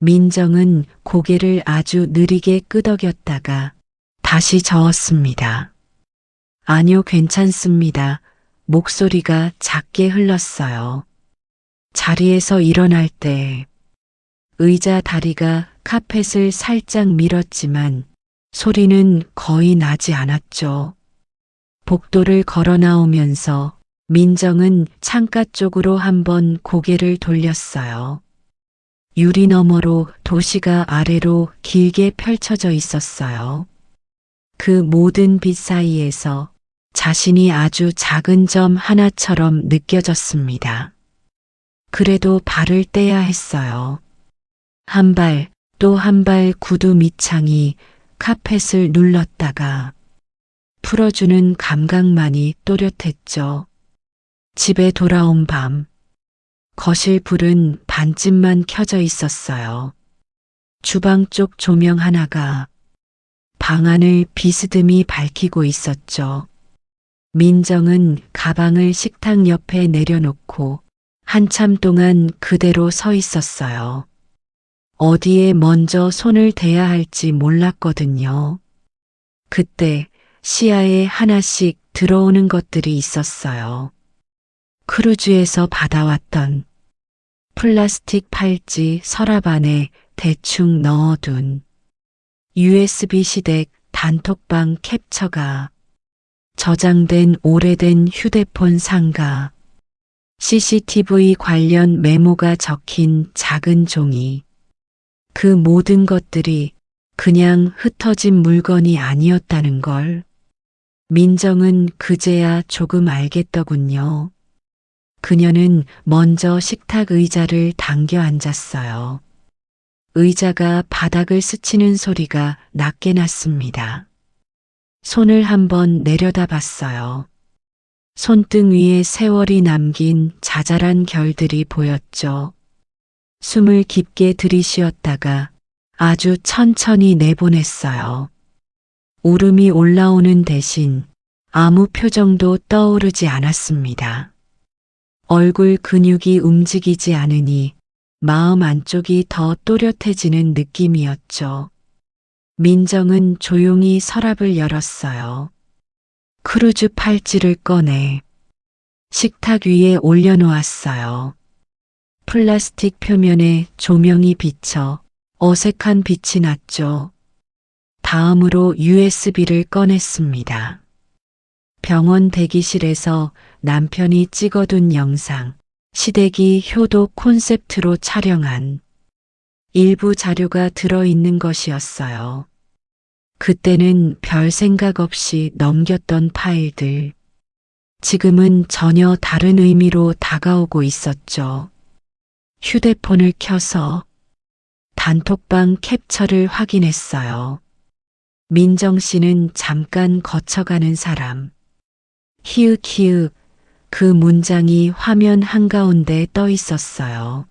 민정은 고개를 아주 느리게 끄덕였다가 다시 저었습니다. 아니요, 괜찮습니다. 목소리가 작게 흘렀어요. 자리에서 일어날 때 의자 다리가 카펫을 살짝 밀었지만 소리는 거의 나지 않았죠. 복도를 걸어 나오면서 민정은 창가 쪽으로 한번 고개를 돌렸어요. 유리 너머로 도시가 아래로 길게 펼쳐져 있었어요. 그 모든 빛 사이에서 자신이 아주 작은 점 하나처럼 느껴졌습니다. 그래도 발을 떼야 했어요. 한 발, 또 한 발 구두 밑창이 카펫을 눌렀다가 풀어주는 감각만이 또렷했죠. 집에 돌아온 밤, 거실 불은 반쯤만 켜져 있었어요. 주방 쪽 조명 하나가 방 안을 비스듬히 밝히고 있었죠. 민정은 가방을 식탁 옆에 내려놓고 한참 동안 그대로 서 있었어요. 어디에 먼저 손을 대야 할지 몰랐거든요. 그때 시야에 하나씩 들어오는 것들이 있었어요. 크루즈에서 받아왔던 플라스틱 팔찌 서랍 안에 대충 넣어둔 USB 시댁 단톡방 캡처가, 저장된 오래된 휴대폰 상가, CCTV 관련 메모가 적힌 작은 종이, 그 모든 것들이 그냥 흩어진 물건이 아니었다는 걸 민정은 그제야 조금 알겠더군요. 그녀는 먼저 식탁 의자를 당겨 앉았어요. 의자가 바닥을 스치는 소리가 낮게 났습니다. 손을 한번 내려다 봤어요. 손등 위에 세월이 남긴 자잘한 결들이 보였죠. 숨을 깊게 들이쉬었다가 아주 천천히 내보냈어요. 울음이 올라오는 대신 아무 표정도 떠오르지 않았습니다. 얼굴 근육이 움직이지 않으니 마음 안쪽이 더 또렷해지는 느낌이었죠. 민정은 조용히 서랍을 열었어요. 크루즈 팔찌를 꺼내 식탁 위에 올려놓았어요. 플라스틱 표면에 조명이 비쳐 어색한 빛이 났죠. 다음으로 USB를 꺼냈습니다. 병원 대기실에서 남편이 찍어둔 영상, 시댁이 효도 콘셉트로 촬영한 일부 자료가 들어있는 것이었어요. 그때는 별 생각 없이 넘겼던 파일들, 지금은 전혀 다른 의미로 다가오고 있었죠. 휴대폰을 켜서 단톡방 캡처를 확인했어요. 민정 씨는 잠깐 거쳐가는 사람. 히읗히읗, 그 문장이 화면 한가운데 떠 있었어요.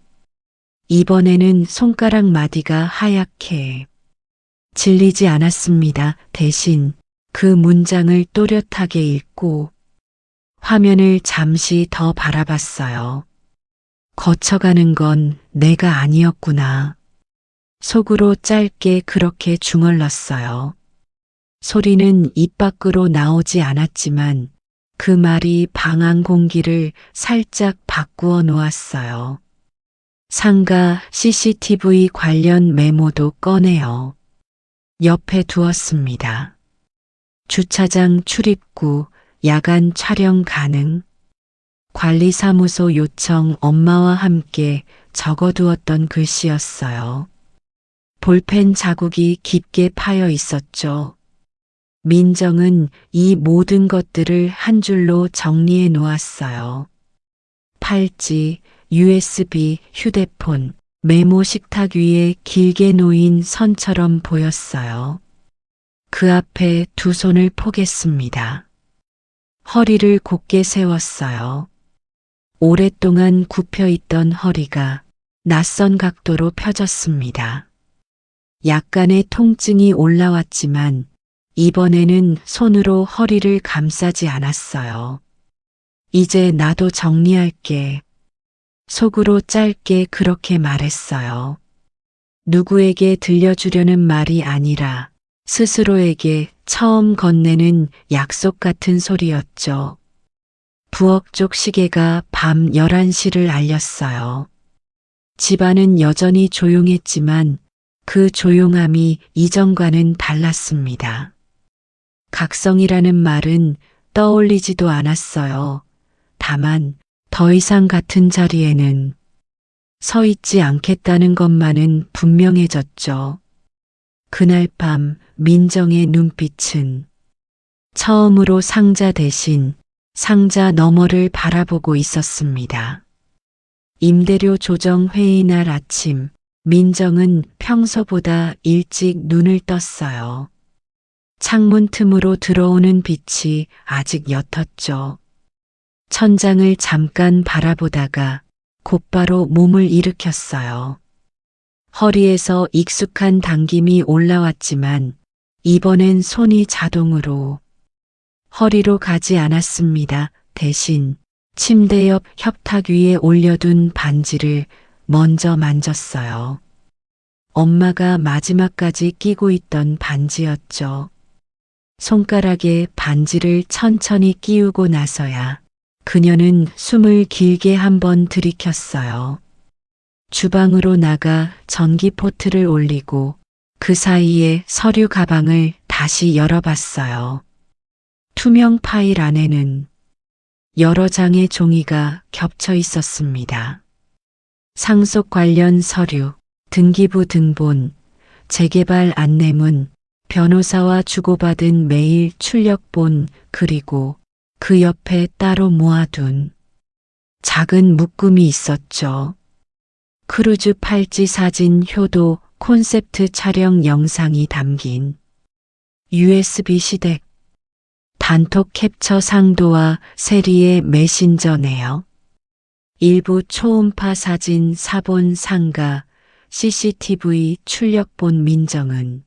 이번에는 손가락 마디가 하얗게 질리지 않았습니다. 대신 그 문장을 또렷하게 읽고 화면을 잠시 더 바라봤어요. 거쳐가는 건 내가 아니었구나. 속으로 짧게 그렇게 중얼렀어요. 소리는 입 밖으로 나오지 않았지만 그 말이 방 안 공기를 살짝 바꾸어 놓았어요. 상가 CCTV 관련 메모도 꺼내어 옆에 두었습니다. 주차장 출입구, 야간 촬영 가능, 관리사무소 요청 엄마와 함께 적어두었던 글씨였어요. 볼펜 자국이 깊게 파여 있었죠. 민정은 이 모든 것들을 한 줄로 정리해 놓았어요. 팔찌, USB, 휴대폰, 메모 식탁 위에 길게 놓인 선처럼 보였어요. 그 앞에 두 손을 포겠습니다. 허리를 곧게 세웠어요. 오랫동안 굽혀 있던 허리가 낯선 각도로 펴졌습니다. 약간의 통증이 올라왔지만 이번에는 손으로 허리를 감싸지 않았어요. 이제 나도 정리할게. 속으로 짧게 그렇게 말했어요. 누구에게 들려주려는 말이 아니라 스스로에게 처음 건네는 약속 같은 소리였죠. 부엌 쪽 시계가 밤 11시를 알렸어요. 집안은 여전히 조용했지만 그 조용함이 이전과는 달랐습니다. 각성이라는 말은 떠올리지도 않았어요. 다만 더 이상 같은 자리에는 서 있지 않겠다는 것만은 분명해졌죠. 그날 밤 민정의 눈빛은 처음으로 상자 대신 상자 너머를 바라보고 있었습니다. 임대료 조정 회의 날 아침, 민정은 평소보다 일찍 눈을 떴어요. 창문 틈으로 들어오는 빛이 아직 옅었죠. 천장을 잠깐 바라보다가 곧바로 몸을 일으켰어요. 허리에서 익숙한 당김이 올라왔지만 이번엔 손이 자동으로 허리로 가지 않았습니다. 대신 침대 옆 협탁 위에 올려둔 반지를 먼저 만졌어요. 엄마가 마지막까지 끼고 있던 반지였죠. 손가락에 반지를 천천히 끼우고 나서야 그녀는 숨을 길게 한번 들이켰어요. 주방으로 나가 전기포트를 올리고 그 사이에 서류 가방을 다시 열어봤어요. 투명 파일 안에는 여러 장의 종이가 겹쳐 있었습니다. 상속 관련 서류, 등기부 등본, 재개발 안내문, 변호사와 주고받은 메일 출력본, 그리고 그 옆에 따로 모아둔 작은 묶음이 있었죠. 크루즈 팔찌 사진, 효도, 콘셉트 촬영 영상이 담긴 USB 시댁, 단톡 캡처 상도와 세리의 메신저 내역, 일부 초음파 사진, 사본 상가, CCTV 출력본. 민정은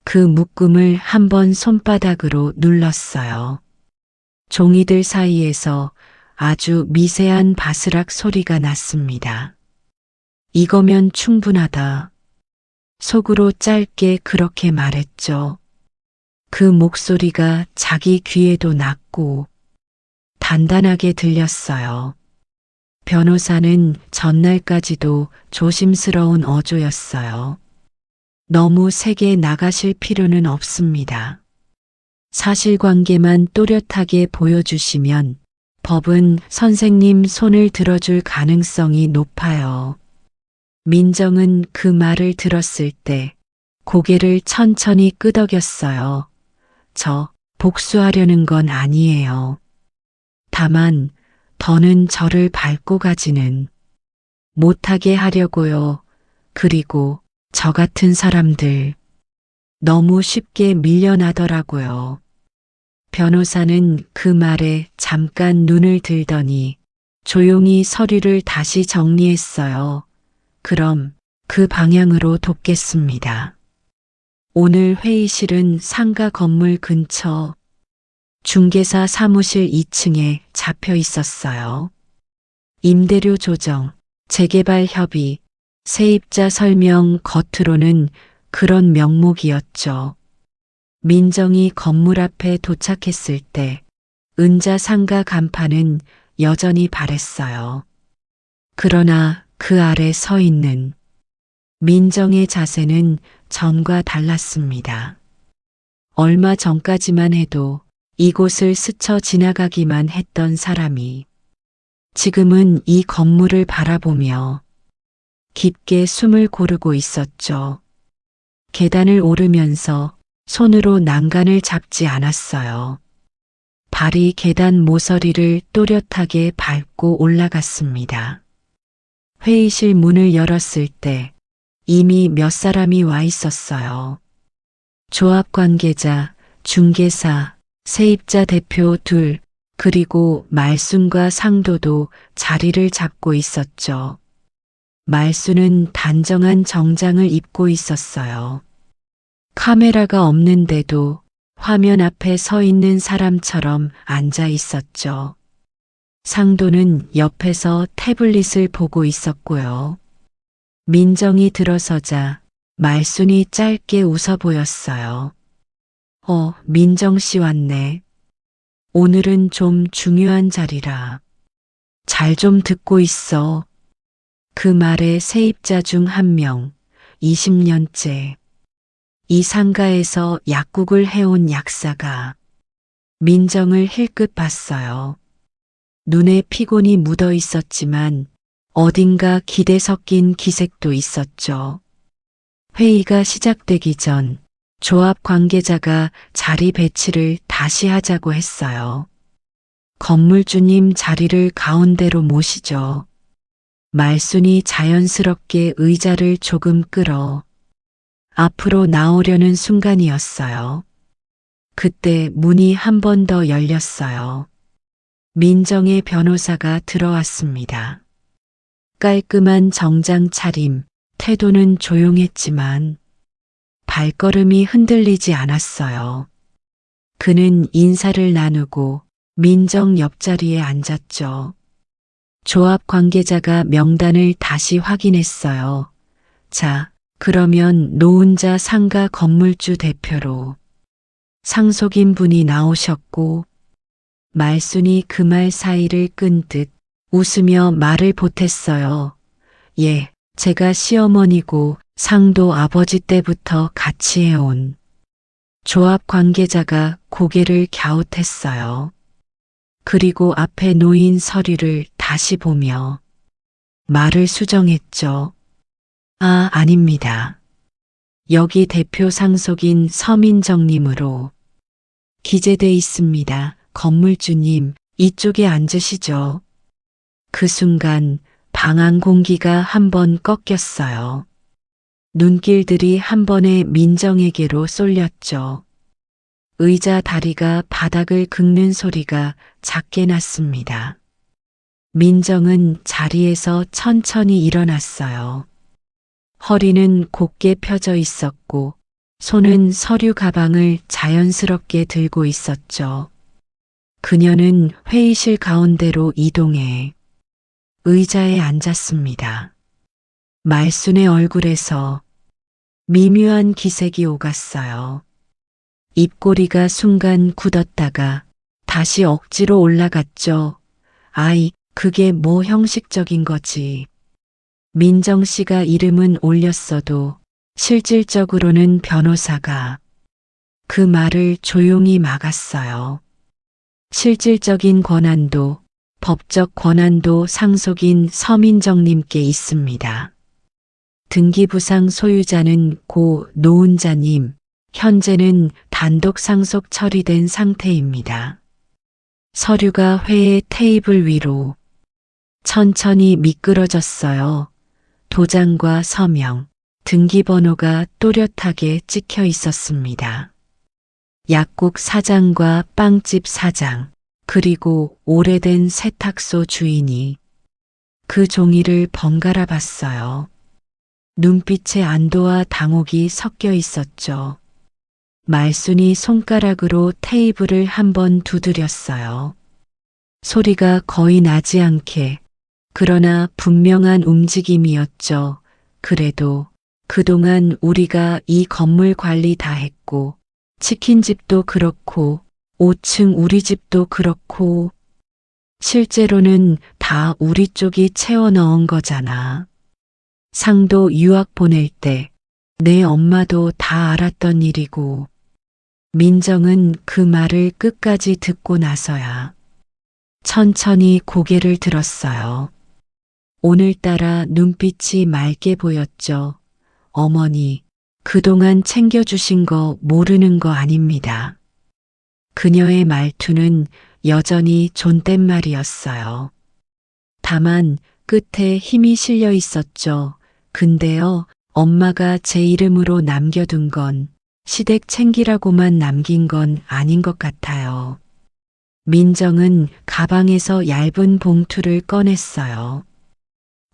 그 묶음을 한번 손바닥으로 눌렀어요. 종이들 사이에서 아주 미세한 바스락 소리가 났습니다. 이거면 충분하다. 속으로 짧게 그렇게 말했죠. 그 목소리가 자기 귀에도 낮고 단단하게 들렸어요. 변호사는 전날까지도 조심스러운 어조였어요. 너무 세게 나가실 필요는 없습니다. 사실관계만 또렷하게 보여주시면 법은 선생님 손을 들어줄 가능성이 높아요. 민정은 그 말을 들었을 때 고개를 천천히 끄덕였어요. 저 복수하려는 건 아니에요. 다만 더는 저를 밟고 가지는 못하게 하려고요. 그리고 저 같은 사람들 너무 쉽게 밀려나더라고요. 변호사는 그 말에 잠깐 눈을 들더니 조용히 서류를 다시 정리했어요. 그럼 그 방향으로 돕겠습니다. 오늘 회의실은 상가 건물 근처 중개사 사무실 2층에 잡혀 있었어요. 임대료 조정, 재개발 협의, 세입자 설명, 겉으로는 그런 명목이었죠. 민정이 건물 앞에 도착했을 때 은자 상가 간판은 여전히 바랬어요. 그러나 그 아래 서 있는 민정의 자세는 전과 달랐습니다. 얼마 전까지만 해도 이곳을 스쳐 지나가기만 했던 사람이 지금은 이 건물을 바라보며 깊게 숨을 고르고 있었죠. 계단을 오르면서 손으로 난간을 잡지 않았어요. 발이 계단 모서리를 또렷하게 밟고 올라갔습니다. 회의실 문을 열었을 때 이미 몇 사람이 와 있었어요. 조합 관계자, 중개사, 세입자 대표 둘, 그리고 말순과 상도도 자리를 잡고 있었죠. 말순은 단정한 정장을 입고 있었어요. 카메라가 없는데도 화면 앞에 서 있는 사람처럼 앉아 있었죠. 상도는 옆에서 태블릿을 보고 있었고요. 민정이 들어서자 말순이 짧게 웃어 보였어요. 민정 씨 왔네. 오늘은 좀 중요한 자리라. 잘 좀 듣고 있어. 그 말에 세입자 중 한 명, 20년째 이 상가에서 약국을 해온 약사가 민정을 힐끗 봤어요. 눈에 피곤이 묻어 있었지만 어딘가 기대 섞인 기색도 있었죠. 회의가 시작되기 전 조합 관계자가 자리 배치를 다시 하자고 했어요. 건물주님 자리를 가운데로 모시죠. 말순이 자연스럽게 의자를 조금 끌어 앞으로 나오려는 순간이었어요. 그때 문이 한 번 더 열렸어요. 민정의 변호사가 들어왔습니다. 깔끔한 정장 차림, 태도는 조용했지만 발걸음이 흔들리지 않았어요. 그는 인사를 나누고 민정 옆자리에 앉았죠. 조합 관계자가 명단을 다시 확인했어요. 자, 그러면 노은자 상가 건물주 대표로 상속인 분이 나오셨고, 말순이 그 말 사이를 끈 듯 웃으며 말을 보탰어요. 예, 제가 시어머니고 상도 아버지 때부터 같이 해온. 조합 관계자가 고개를 갸웃했어요. 그리고 앞에 놓인 서류를 다시 보며 말을 수정했죠. 아, 아닙니다. 여기 대표 상속인 서민정님으로 기재돼 있습니다. 건물주님, 이쪽에 앉으시죠. 그 순간 방 안 공기가 한 번 꺾였어요. 눈길들이 한 번에 민정에게로 쏠렸죠. 의자 다리가 바닥을 긁는 소리가 작게 났습니다. 민정은 자리에서 천천히 일어났어요. 허리는 곧게 펴져 있었고 손은 서류 가방을 자연스럽게 들고 있었죠. 그녀는 회의실 가운데로 이동해 의자에 앉았습니다. 말순의 얼굴에서 미묘한 기색이 오갔어요. 입꼬리가 순간 굳었다가 다시 억지로 올라갔죠. 아이, 그게 뭐 형식적인 거지. 민정 씨가 이름은 올렸어도 실질적으로는 변호사가 그 말을 조용히 막았어요. 실질적인 권한도 법적 권한도 상속인 서민정님께 있습니다. 등기부상 소유자는 고 노은자님, 현재는 단독 상속 처리된 상태입니다. 서류가 회의 테이블 위로 천천히 미끄러졌어요. 도장과 서명, 등기번호가 또렷하게 찍혀 있었습니다. 약국 사장과 빵집 사장, 그리고 오래된 세탁소 주인이 그 종이를 번갈아 봤어요. 눈빛에 안도와 당혹이 섞여 있었죠. 말순이 손가락으로 테이블을 한번 두드렸어요. 소리가 거의 나지 않게, 그러나 분명한 움직임이었죠. 그래도 그동안 우리가 이 건물 관리 다 했고, 치킨집도 그렇고, 5층 우리 집도 그렇고, 실제로는 다 우리 쪽이 채워 넣은 거잖아. 상도 유학 보낼 때 내 엄마도 다 알았던 일이고, 민정은 그 말을 끝까지 듣고 나서야 천천히 고개를 들었어요. 오늘따라 눈빛이 맑게 보였죠. 어머니, 그동안 챙겨주신 거 모르는 거 아닙니다. 그녀의 말투는 여전히 존댓말이었어요. 다만 끝에 힘이 실려 있었죠. 근데요, 엄마가 제 이름으로 남겨둔 건 시댁 챙기라고만 남긴 건 아닌 것 같아요. 민정은 가방에서 얇은 봉투를 꺼냈어요.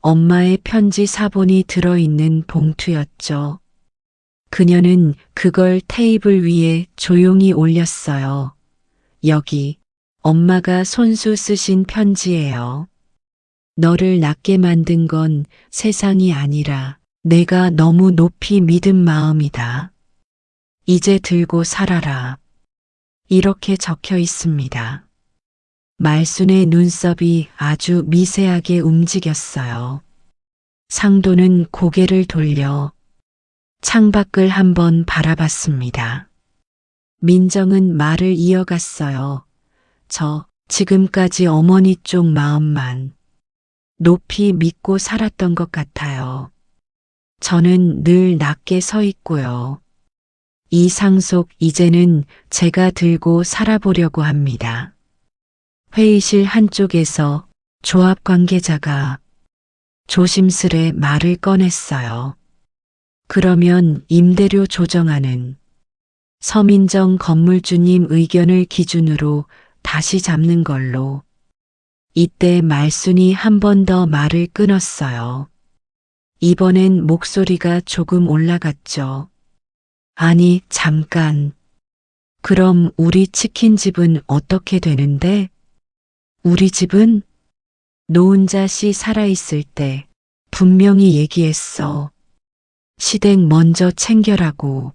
엄마의 편지 사본이 들어있는 봉투였죠. 그녀는 그걸 테이블 위에 조용히 올렸어요. 여기 엄마가 손수 쓰신 편지예요. 너를 낳게 만든 건 세상이 아니라 내가 너무 높이 믿은 마음이다. 이제 들고 살아라. 이렇게 적혀 있습니다. 말순의 눈썹이 아주 미세하게 움직였어요. 상도는 고개를 돌려 창밖을 한번 바라봤습니다. 민정은 말을 이어갔어요. 지금까지 어머니 쪽 마음만 높이 믿고 살았던 것 같아요. 저는 늘 낮게 서 있고요. 이 상속 이제는 제가 들고 살아보려고 합니다. 회의실 한쪽에서 조합 관계자가 조심스레 말을 꺼냈어요. 그러면 임대료 조정하는 서민정 건물주님 의견을 기준으로 다시 잡는 걸로. 이때 말순이 한 번 더 말을 끊었어요. 이번엔 목소리가 조금 올라갔죠. 아니, 잠깐. 그럼 우리 치킨집은 어떻게 되는데? 우리 집은? 노은자 씨 살아있을 때 분명히 얘기했어. 시댁 먼저 챙겨라고.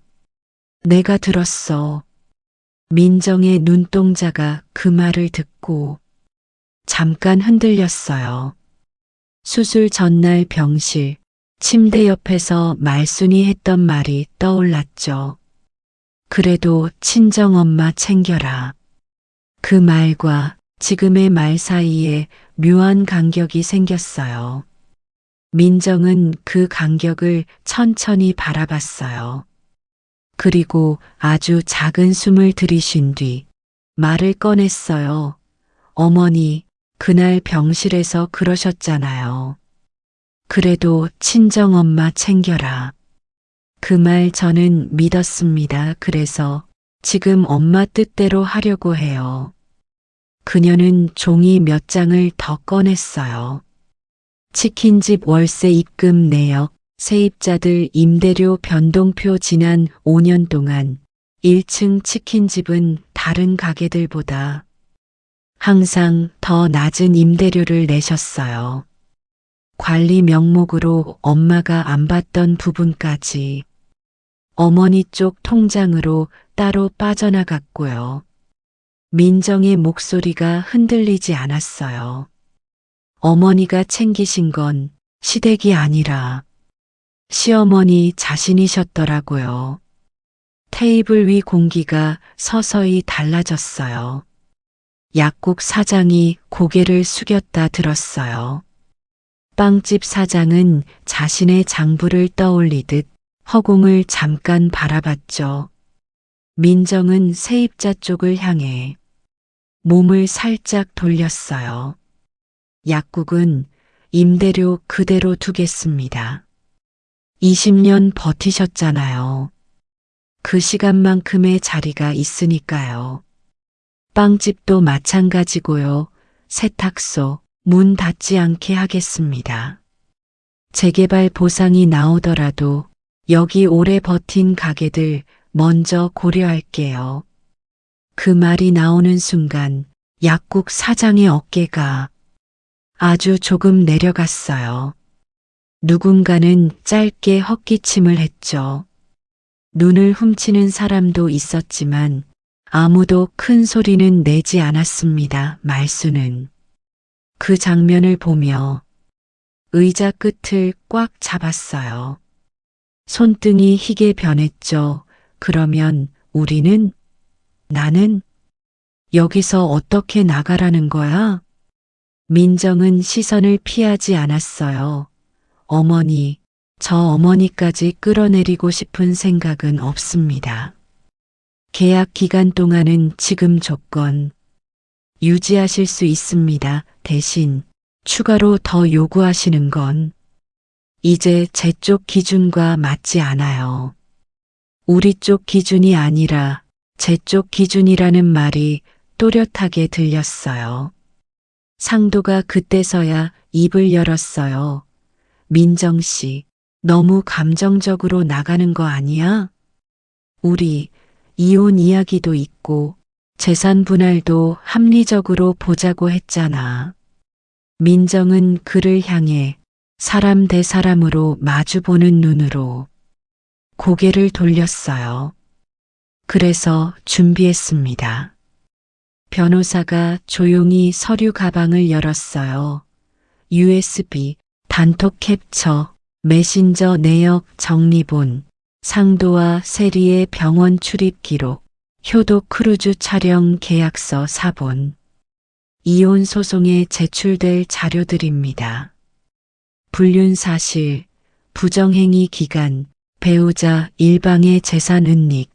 내가 들었어. 민정의 눈동자가 그 말을 듣고 잠깐 흔들렸어요. 수술 전날 병실, 침대 옆에서 말순이 했던 말이 떠올랐죠. 그래도 친정엄마 챙겨라. 그 말과 지금의 말 사이에 묘한 간격이 생겼어요. 민정은 그 간격을 천천히 바라봤어요. 그리고 아주 작은 숨을 들이쉰 뒤 말을 꺼냈어요. 어머니, 그날 병실에서 그러셨잖아요. 그래도 친정엄마 챙겨라. 그 말 저는 믿었습니다. 그래서 지금 엄마 뜻대로 하려고 해요. 그녀는 종이 몇 장을 더 꺼냈어요. 치킨집 월세 입금 내역, 세입자들 임대료 변동표 지난 5년 동안 1층 치킨집은 다른 가게들보다 항상 더 낮은 임대료를 내셨어요. 관리 명목으로 엄마가 안 받던 부분까지 어머니 쪽 통장으로 따로 빠져나갔고요. 민정의 목소리가 흔들리지 않았어요. 어머니가 챙기신 건 시댁이 아니라 시어머니 자신이셨더라고요. 테이블 위 공기가 서서히 달라졌어요. 약국 사장이 고개를 숙였다 들었어요. 빵집 사장은 자신의 장부를 떠올리듯 허공을 잠깐 바라봤죠. 민정은 세입자 쪽을 향해 몸을 살짝 돌렸어요. 약국은 임대료 그대로 두겠습니다. 20년 버티셨잖아요. 그 시간만큼의 자리가 있으니까요. 빵집도 마찬가지고요. 세탁소 문 닫지 않게 하겠습니다. 재개발 보상이 나오더라도 여기 오래 버틴 가게들 먼저 고려할게요. 그 말이 나오는 순간 약국 사장의 어깨가 아주 조금 내려갔어요. 누군가는 짧게 헛기침을 했죠. 눈을 훔치는 사람도 있었지만 아무도 큰 소리는 내지 않았습니다. 말순은 그 장면을 보며 의자 끝을 꽉 잡았어요. 손등이 희게 변했죠. 그러면 우리는, 나는 여기서 어떻게 나가라는 거야? 민정은 시선을 피하지 않았어요. 어머니, 저 어머니까지 끌어내리고 싶은 생각은 없습니다. 계약 기간 동안은 지금 조건 유지하실 수 있습니다. 대신 추가로 더 요구하시는 건 이제 제 쪽 기준과 맞지 않아요. 우리 쪽 기준이 아니라 제 쪽 기준이라는 말이 또렷하게 들렸어요. 상도가 그때서야 입을 열었어요. 민정 씨, 너무 감정적으로 나가는 거 아니야? 우리 이혼 이야기도 있고 재산 분할도 합리적으로 보자고 했잖아. 민정은 그를 향해 사람 대 사람으로 마주보는 눈으로 고개를 돌렸어요. 그래서 준비했습니다. 변호사가 조용히 서류 가방을 열었어요. USB, 단톡 캡처, 메신저 내역 정리본, 상도와 세리의 병원 출입 기록, 효도 크루즈 촬영 계약서 사본, 이혼 소송에 제출될 자료들입니다. 불륜 사실, 부정행위 기간, 배우자 일방의 재산 은닉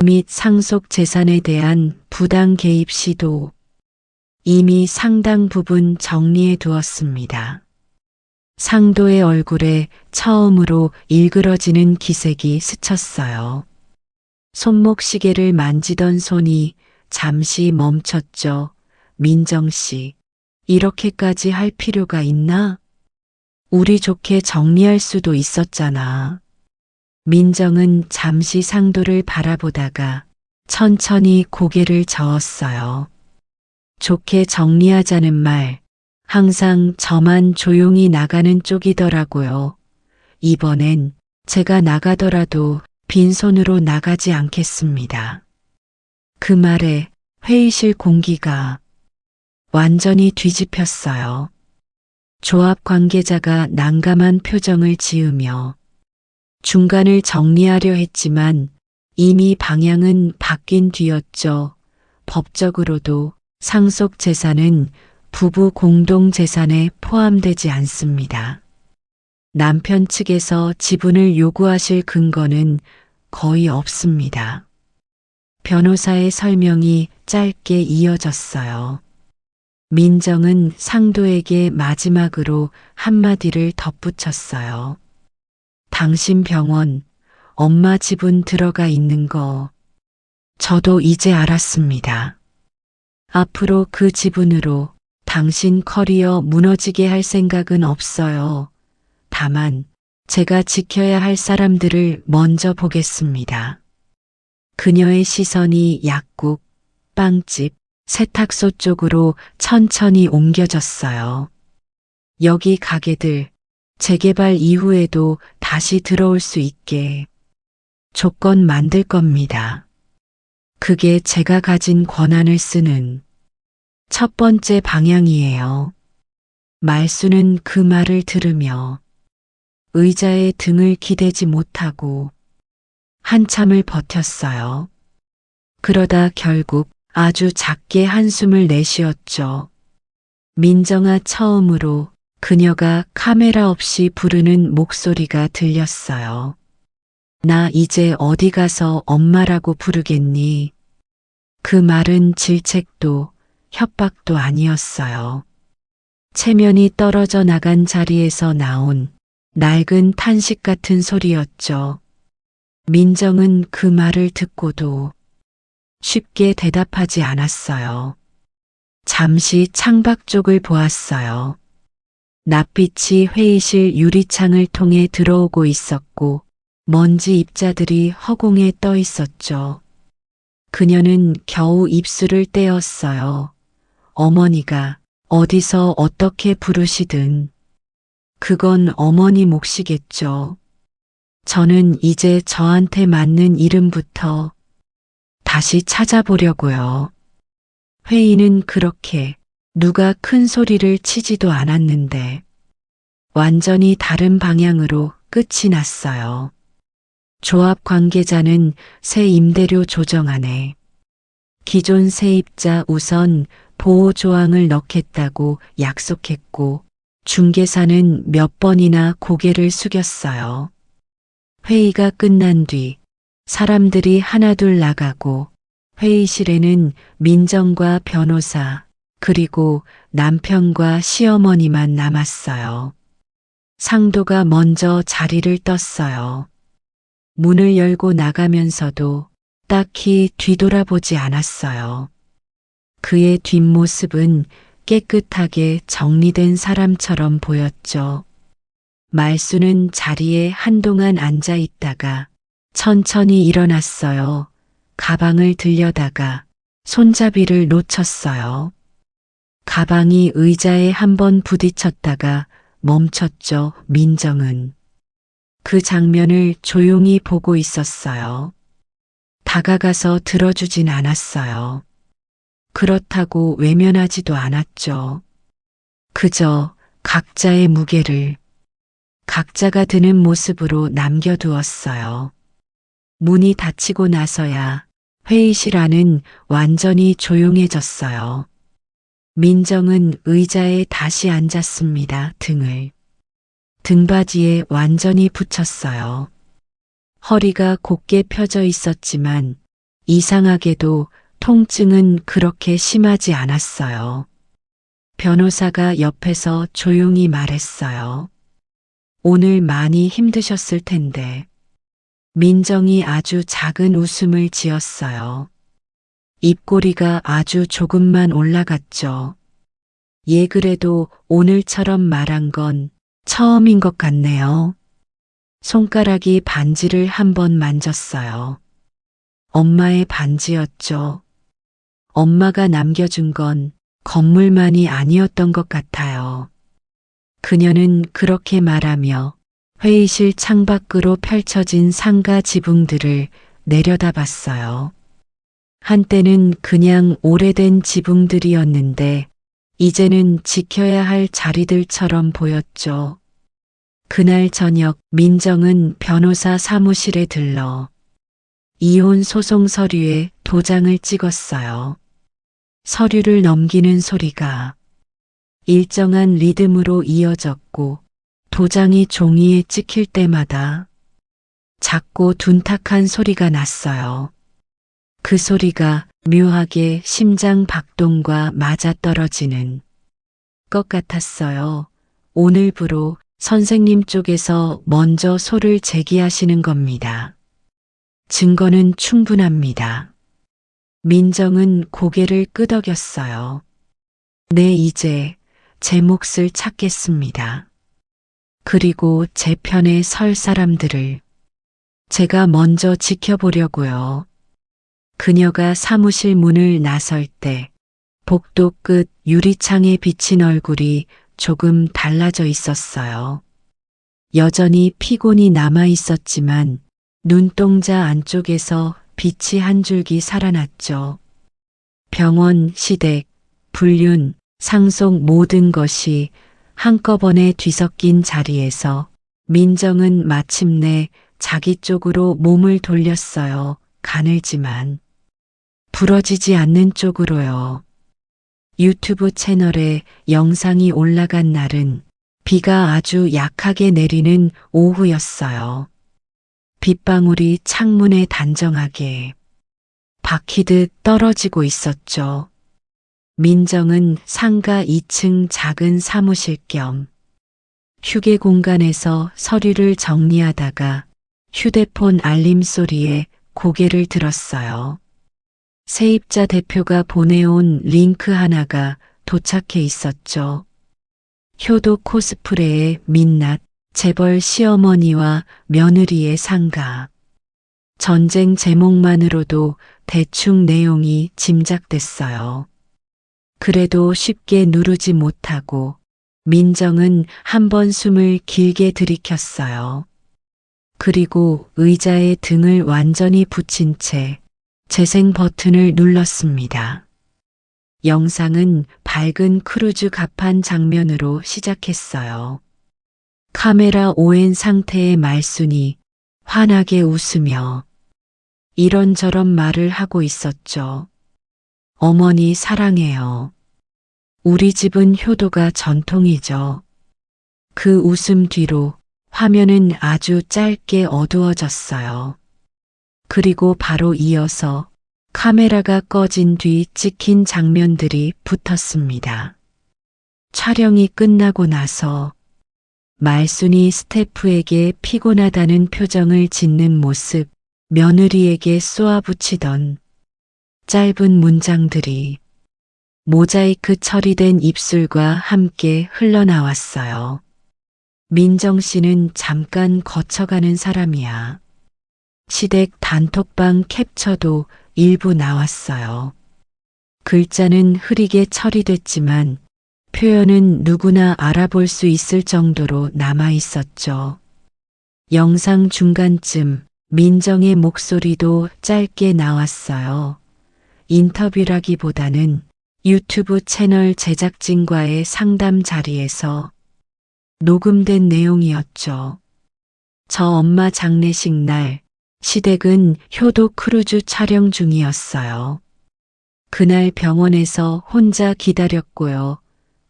및 상속 재산에 대한 부당 개입 시도, 이미 상당 부분 정리해 두었습니다. 상도의 얼굴에 처음으로 일그러지는 기색이 스쳤어요. 손목시계를 만지던 손이 잠시 멈췄죠. 민정 씨, 이렇게까지 할 필요가 있나? 우리 좋게 정리할 수도 있었잖아. 민정은 잠시 상도를 바라보다가 천천히 고개를 저었어요. 좋게 정리하자는 말, 항상 저만 조용히 나가는 쪽이더라고요. 이번엔 제가 나가더라도 빈손으로 나가지 않겠습니다. 그 말에 회의실 공기가 완전히 뒤집혔어요. 조합 관계자가 난감한 표정을 지으며 중간을 정리하려 했지만 이미 방향은 바뀐 뒤였죠. 법적으로도 상속 재산은 부부 공동 재산에 포함되지 않습니다. 남편 측에서 지분을 요구하실 근거는 거의 없습니다. 변호사의 설명이 짧게 이어졌어요. 민정은 상도에게 마지막으로 한마디를 덧붙였어요. 당신 병원, 엄마 지분 들어가 있는 거 저도 이제 알았습니다. 앞으로 그 지분으로 당신 커리어 무너지게 할 생각은 없어요. 다만 제가 지켜야 할 사람들을 먼저 보겠습니다. 그녀의 시선이 약국, 빵집, 세탁소 쪽으로 천천히 옮겨졌어요. 여기 가게들, 재개발 이후에도 다시 들어올 수 있게 조건 만들 겁니다. 그게 제가 가진 권한을 쓰는 첫 번째 방향이에요. 말수는 그 말을 들으며 의자에 등을 기대지 못하고 한참을 버텼어요. 그러다 결국 아주 작게 한숨을 내쉬었죠. 민정아, 처음으로 그녀가 카메라 없이 부르는 목소리가 들렸어요. 나 이제 어디 가서 엄마라고 부르겠니? 그 말은 질책도 협박도 아니었어요. 체면이 떨어져 나간 자리에서 나온 낡은 탄식 같은 소리였죠. 민정은 그 말을 듣고도 쉽게 대답하지 않았어요. 잠시 창밖 쪽을 보았어요. 낯빛이 회의실 유리창을 통해 들어오고 있었고 먼지 입자들이 허공에 떠 있었죠. 그녀는 겨우 입술을 떼었어요. 어머니가 어디서 어떻게 부르시든 그건 어머니 몫이겠죠. 저는 이제 저한테 맞는 이름부터 다시 찾아보려고요. 회의는 그렇게 누가 큰 소리를 치지도 않았는데 완전히 다른 방향으로 끝이 났어요. 조합 관계자는 새 임대료 조정안에 기존 세입자 우선 보호 조항을 넣겠다고 약속했고 중개사는 몇 번이나 고개를 숙였어요. 회의가 끝난 뒤 사람들이 하나둘 나가고 회의실에는 민정과 변호사 그리고 남편과 시어머니만 남았어요. 상도가 먼저 자리를 떴어요. 문을 열고 나가면서도 딱히 뒤돌아보지 않았어요. 그의 뒷모습은 깨끗하게 정리된 사람처럼 보였죠. 말수는 자리에 한동안 앉아 있다가 천천히 일어났어요. 가방을 들여다가 손잡이를 놓쳤어요. 가방이 의자에 한번 부딪혔다가 멈췄죠. 민정은 그 장면을 조용히 보고 있었어요. 다가가서 들어주진 않았어요. 그렇다고 외면하지도 않았죠. 그저 각자의 무게를 각자가 드는 모습으로 남겨두었어요. 문이 닫히고 나서야 회의실 안은 완전히 조용해졌어요. 민정은 의자에 다시 앉았습니다. 등바지에 완전히 붙였어요. 허리가 곧게 펴져 있었지만 이상하게도 통증은 그렇게 심하지 않았어요. 변호사가 옆에서 조용히 말했어요. 오늘 많이 힘드셨을 텐데. 민정이 아주 작은 웃음을 지었어요. 입꼬리가 아주 조금만 올라갔죠. 예, 그래도 오늘처럼 말한 건 처음인 것 같네요. 손가락이 반지를 한번 만졌어요. 엄마의 반지였죠. 엄마가 남겨준 건 건물만이 아니었던 것 같아요. 그녀는 그렇게 말하며 회의실 창밖으로 펼쳐진 상가 지붕들을 내려다봤어요. 한때는 그냥 오래된 지붕들이었는데 이제는 지켜야 할 자리들처럼 보였죠. 그날 저녁 민정은 변호사 사무실에 들러 이혼 소송 서류에 도장을 찍었어요. 서류를 넘기는 소리가 일정한 리듬으로 이어졌고 도장이 종이에 찍힐 때마다 작고 둔탁한 소리가 났어요. 그 소리가 묘하게 심장 박동과 맞아떨어지는 것 같았어요. 오늘부로 선생님 쪽에서 먼저 소를 제기하시는 겁니다. 증거는 충분합니다. 민정은 고개를 끄덕였어요. 네, 이제 제 몫을 찾겠습니다. 그리고 제 편에 설 사람들을 제가 먼저 지켜보려고요. 그녀가 사무실 문을 나설 때 복도 끝 유리창에 비친 얼굴이 조금 달라져 있었어요. 여전히 피곤이 남아 있었지만 눈동자 안쪽에서 빛이 한 줄기 살아났죠. 병원, 시댁, 불륜, 상속 모든 것이 한꺼번에 뒤섞인 자리에서 민정은 마침내 자기 쪽으로 몸을 돌렸어요. 가늘지만 부러지지 않는 쪽으로요. 유튜브 채널에 영상이 올라간 날은 비가 아주 약하게 내리는 오후였어요. 빗방울이 창문에 단정하게 박히듯 떨어지고 있었죠. 민정은 상가 2층 작은 사무실 겸 휴게 공간에서 서류를 정리하다가 휴대폰 알림 소리에 고개를 들었어요. 세입자 대표가 보내온 링크 하나가 도착해 있었죠. 효도 코스프레의 민낯, 재벌 시어머니와 며느리의 상가. 전쟁 제목만으로도 대충 내용이 짐작됐어요. 그래도 쉽게 누르지 못하고 민정은 한 번 숨을 길게 들이켰어요. 그리고 의자에 등을 완전히 붙인 채 재생 버튼을 눌렀습니다. 영상은 밝은 크루즈 갑판 장면으로 시작했어요. 카메라 오엔 상태의 말순이 환하게 웃으며 이런저런 말을 하고 있었죠. 어머니 사랑해요. 우리 집은 효도가 전통이죠. 그 웃음 뒤로 화면은 아주 짧게 어두워졌어요. 그리고 바로 이어서 카메라가 꺼진 뒤 찍힌 장면들이 붙었습니다. 촬영이 끝나고 나서 말순이 스태프에게 피곤하다는 표정을 짓는 모습, 며느리에게 쏘아붙이던 짧은 문장들이 모자이크 처리된 입술과 함께 흘러나왔어요. 민정 씨는 잠깐 거쳐가는 사람이야. 시댁 단톡방 캡처도 일부 나왔어요. 글자는 흐리게 처리됐지만 표현은 누구나 알아볼 수 있을 정도로 남아 있었죠. 영상 중간쯤 민정의 목소리도 짧게 나왔어요. 인터뷰라기보다는 유튜브 채널 제작진과의 상담 자리에서 녹음된 내용이었죠. 저 엄마 장례식 날 시댁은 효도 크루즈 촬영 중이었어요. 그날 병원에서 혼자 기다렸고요.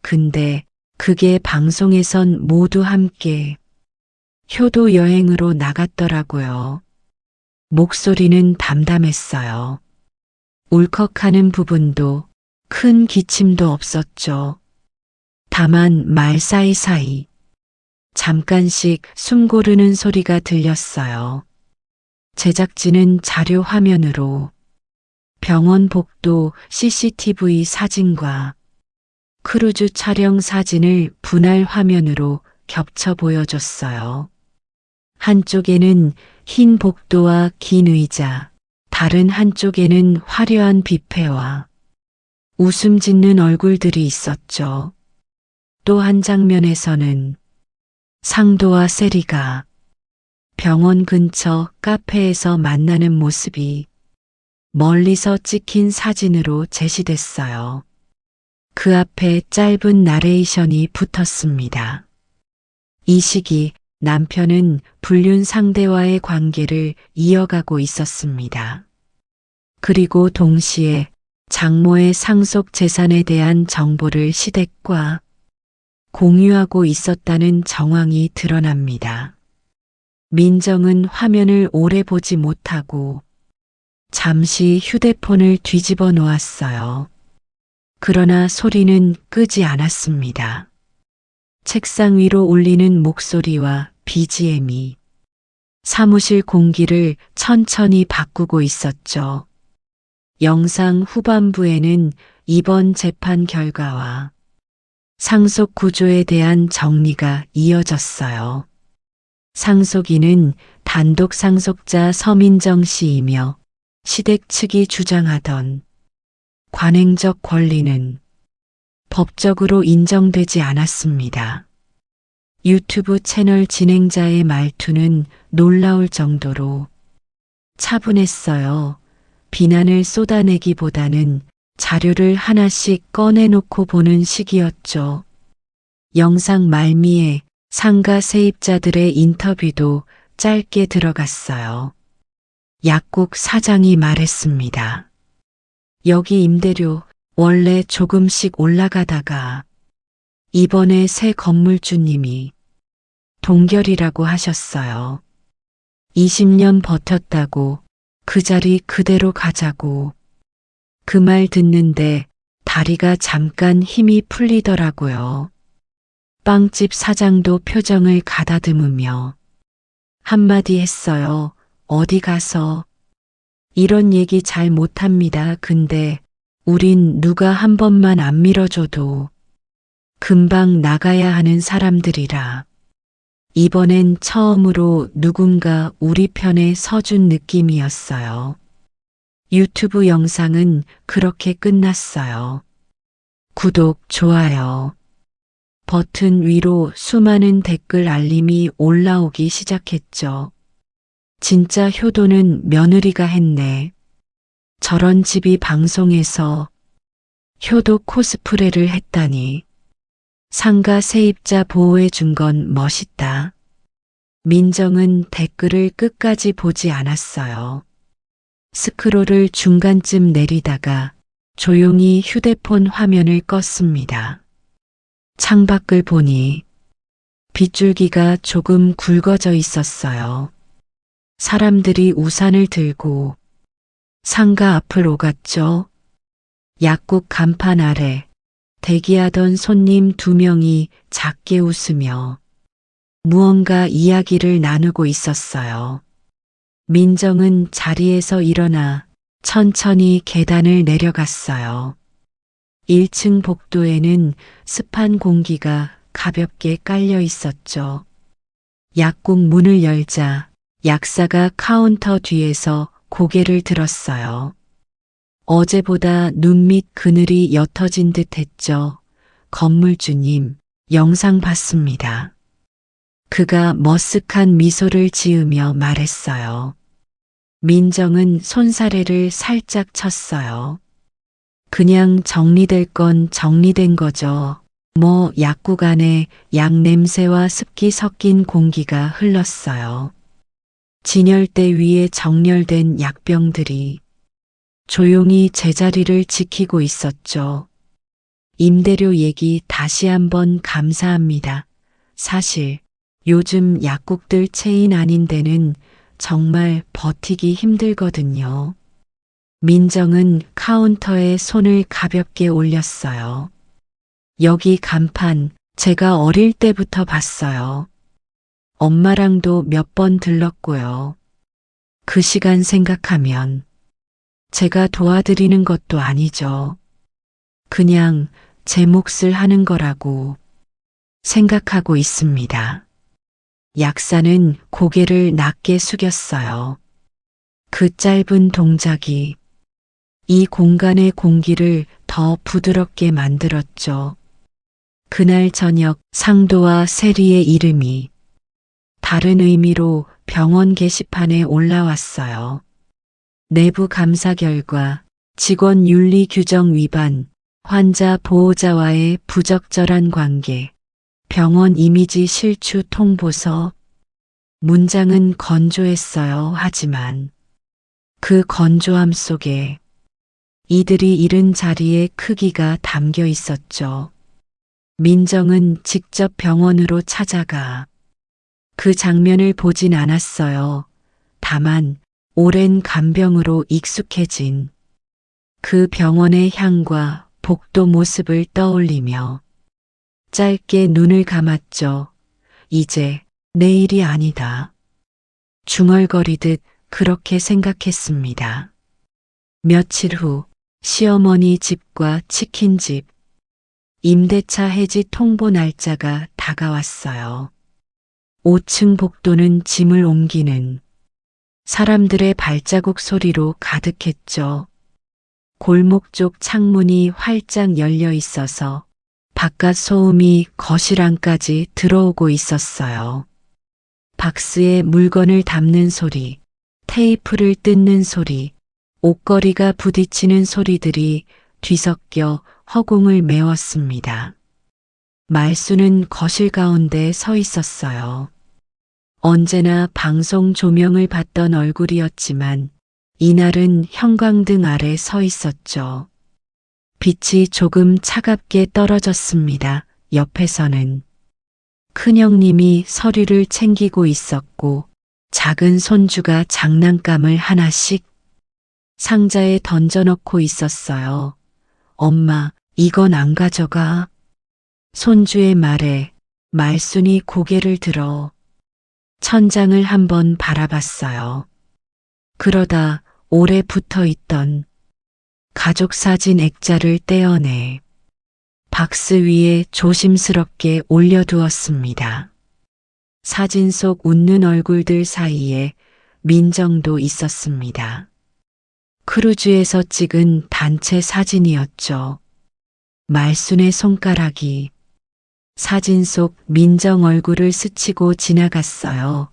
근데 그게 방송에선 모두 함께 효도 여행으로 나갔더라고요. 목소리는 담담했어요. 울컥하는 부분도 큰 기침도 없었죠. 다만 말 사이사이 잠깐씩 숨 고르는 소리가 들렸어요. 제작진은 자료 화면으로 병원 복도 CCTV 사진과 크루즈 촬영 사진을 분할 화면으로 겹쳐 보여줬어요. 한쪽에는 흰 복도와 긴 의자, 다른 한쪽에는 화려한 뷔페와 웃음 짓는 얼굴들이 있었죠. 또 한 장면에서는 상도와 세리가 병원 근처 카페에서 만나는 모습이 멀리서 찍힌 사진으로 제시됐어요. 그 앞에 짧은 나레이션이 붙었습니다. 이 시기 남편은 불륜 상대와의 관계를 이어가고 있었습니다. 그리고 동시에 장모의 상속 재산에 대한 정보를 시댁과 공유하고 있었다는 정황이 드러납니다. 민정은 화면을 오래 보지 못하고 잠시 휴대폰을 뒤집어 놓았어요. 그러나 소리는 끄지 않았습니다. 책상 위로 울리는 목소리와 BGM이 사무실 공기를 천천히 바꾸고 있었죠. 영상 후반부에는 이번 재판 결과와 상속 구조에 대한 정리가 이어졌어요. 상속인은 단독 상속자 서민정 씨이며 시댁 측이 주장하던 관행적 권리는 법적으로 인정되지 않았습니다. 유튜브 채널 진행자의 말투는 놀라울 정도로 차분했어요. 비난을 쏟아내기보다는 자료를 하나씩 꺼내놓고 보는 시기였죠. 영상 말미에 상가 세입자들의 인터뷰도 짧게 들어갔어요. 약국 사장이 말했습니다. 여기 임대료 원래 조금씩 올라가다가 이번에 새 건물주님이 동결이라고 하셨어요. 20년 버텼다고 그 자리 그대로 가자고. 그 말 듣는데 다리가 잠깐 힘이 풀리더라고요. 빵집 사장도 표정을 가다듬으며 한마디 했어요. 어디 가서 이런 얘기 잘 못합니다. 근데 우린 누가 한 번만 안 밀어줘도 금방 나가야 하는 사람들이라 이번엔 처음으로 누군가 우리 편에 서준 느낌이었어요. 유튜브 영상은 그렇게 끝났어요. 구독, 좋아요 버튼 위로 수많은 댓글 알림이 올라오기 시작했죠. 진짜 효도는 며느리가 했네. 저런 집이 방송에서 효도 코스프레를 했다니. 상가 세입자 보호해 준 건 멋있다. 민정은 댓글을 끝까지 보지 않았어요. 스크롤을 중간쯤 내리다가 조용히 휴대폰 화면을 껐습니다. 창밖을 보니 빗줄기가 조금 굵어져 있었어요. 사람들이 우산을 들고 상가 앞을 오갔죠. 약국 간판 아래 대기하던 손님 2명이 작게 웃으며 무언가 이야기를 나누고 있었어요. 민정은 자리에서 일어나 천천히 계단을 내려갔어요. 1층 복도에는 습한 공기가 가볍게 깔려 있었죠. 약국 문을 열자 약사가 카운터 뒤에서 고개를 들었어요. 어제보다 눈 밑 그늘이 옅어진 듯 했죠. 건물주님, 영상 봤습니다. 그가 머쓱한 미소를 지으며 말했어요. 민정은 손사래를 살짝 쳤어요. 그냥 정리될 건 정리된 거죠. 뭐 약국 안에 약 냄새와 습기 섞인 공기가 흘렀어요. 진열대 위에 정렬된 약병들이 조용히 제자리를 지키고 있었죠. 임대료 얘기 다시 한번 감사합니다. 사실 요즘 약국들 체인 아닌 데는 정말 버티기 힘들거든요. 민정은 카운터에 손을 가볍게 올렸어요. 여기 간판 제가 어릴 때부터 봤어요. 엄마랑도 몇 번 들렀고요. 그 시간 생각하면 제가 도와드리는 것도 아니죠. 그냥 제 몫을 하는 거라고 생각하고 있습니다. 약사는 고개를 낮게 숙였어요. 그 짧은 동작이 이 공간의 공기를 더 부드럽게 만들었죠. 그날 저녁 상도와 세리의 이름이 다른 의미로 병원 게시판에 올라왔어요. 내부 감사 결과 직원 윤리 규정 위반, 환자 보호자와의 부적절한 관계, 병원 이미지 실추 통보서. 문장은 건조했어요. 하지만 그 건조함 속에 이들이 잃은 자리의 크기가 담겨 있었죠. 민정은 직접 병원으로 찾아가 그 장면을 보진 않았어요. 다만 오랜 간병으로 익숙해진 그 병원의 향과 복도 모습을 떠올리며 짧게 눈을 감았죠. 이제 내일이 아니다. 중얼거리듯 그렇게 생각했습니다. 며칠 후 시어머니 집과 치킨집, 임대차 해지 통보 날짜가 다가왔어요. 5층 복도는 짐을 옮기는 사람들의 발자국 소리로 가득했죠. 골목 쪽 창문이 활짝 열려 있어서 바깥 소음이 거실 안까지 들어오고 있었어요. 박스에 물건을 담는 소리, 테이프를 뜯는 소리, 옷걸이가 부딪히는 소리들이 뒤섞여 허공을 메웠습니다. 말수는 거실 가운데 서 있었어요. 언제나 방송 조명을 받던 얼굴이었지만 이날은 형광등 아래 서 있었죠. 빛이 조금 차갑게 떨어졌습니다. 옆에서는 큰형님이 서류를 챙기고 있었고 작은 손주가 장난감을 하나씩 상자에 던져넣고 있었어요. 엄마, 이건 안 가져가. 손주의 말에 말순이 고개를 들어 천장을 한번 바라봤어요. 그러다 오래 붙어 있던 가족 사진 액자를 떼어내 박스 위에 조심스럽게 올려두었습니다. 사진 속 웃는 얼굴들 사이에 민정도 있었습니다. 크루즈에서 찍은 단체 사진이었죠. 말순의 손가락이 사진 속 민정 얼굴을 스치고 지나갔어요.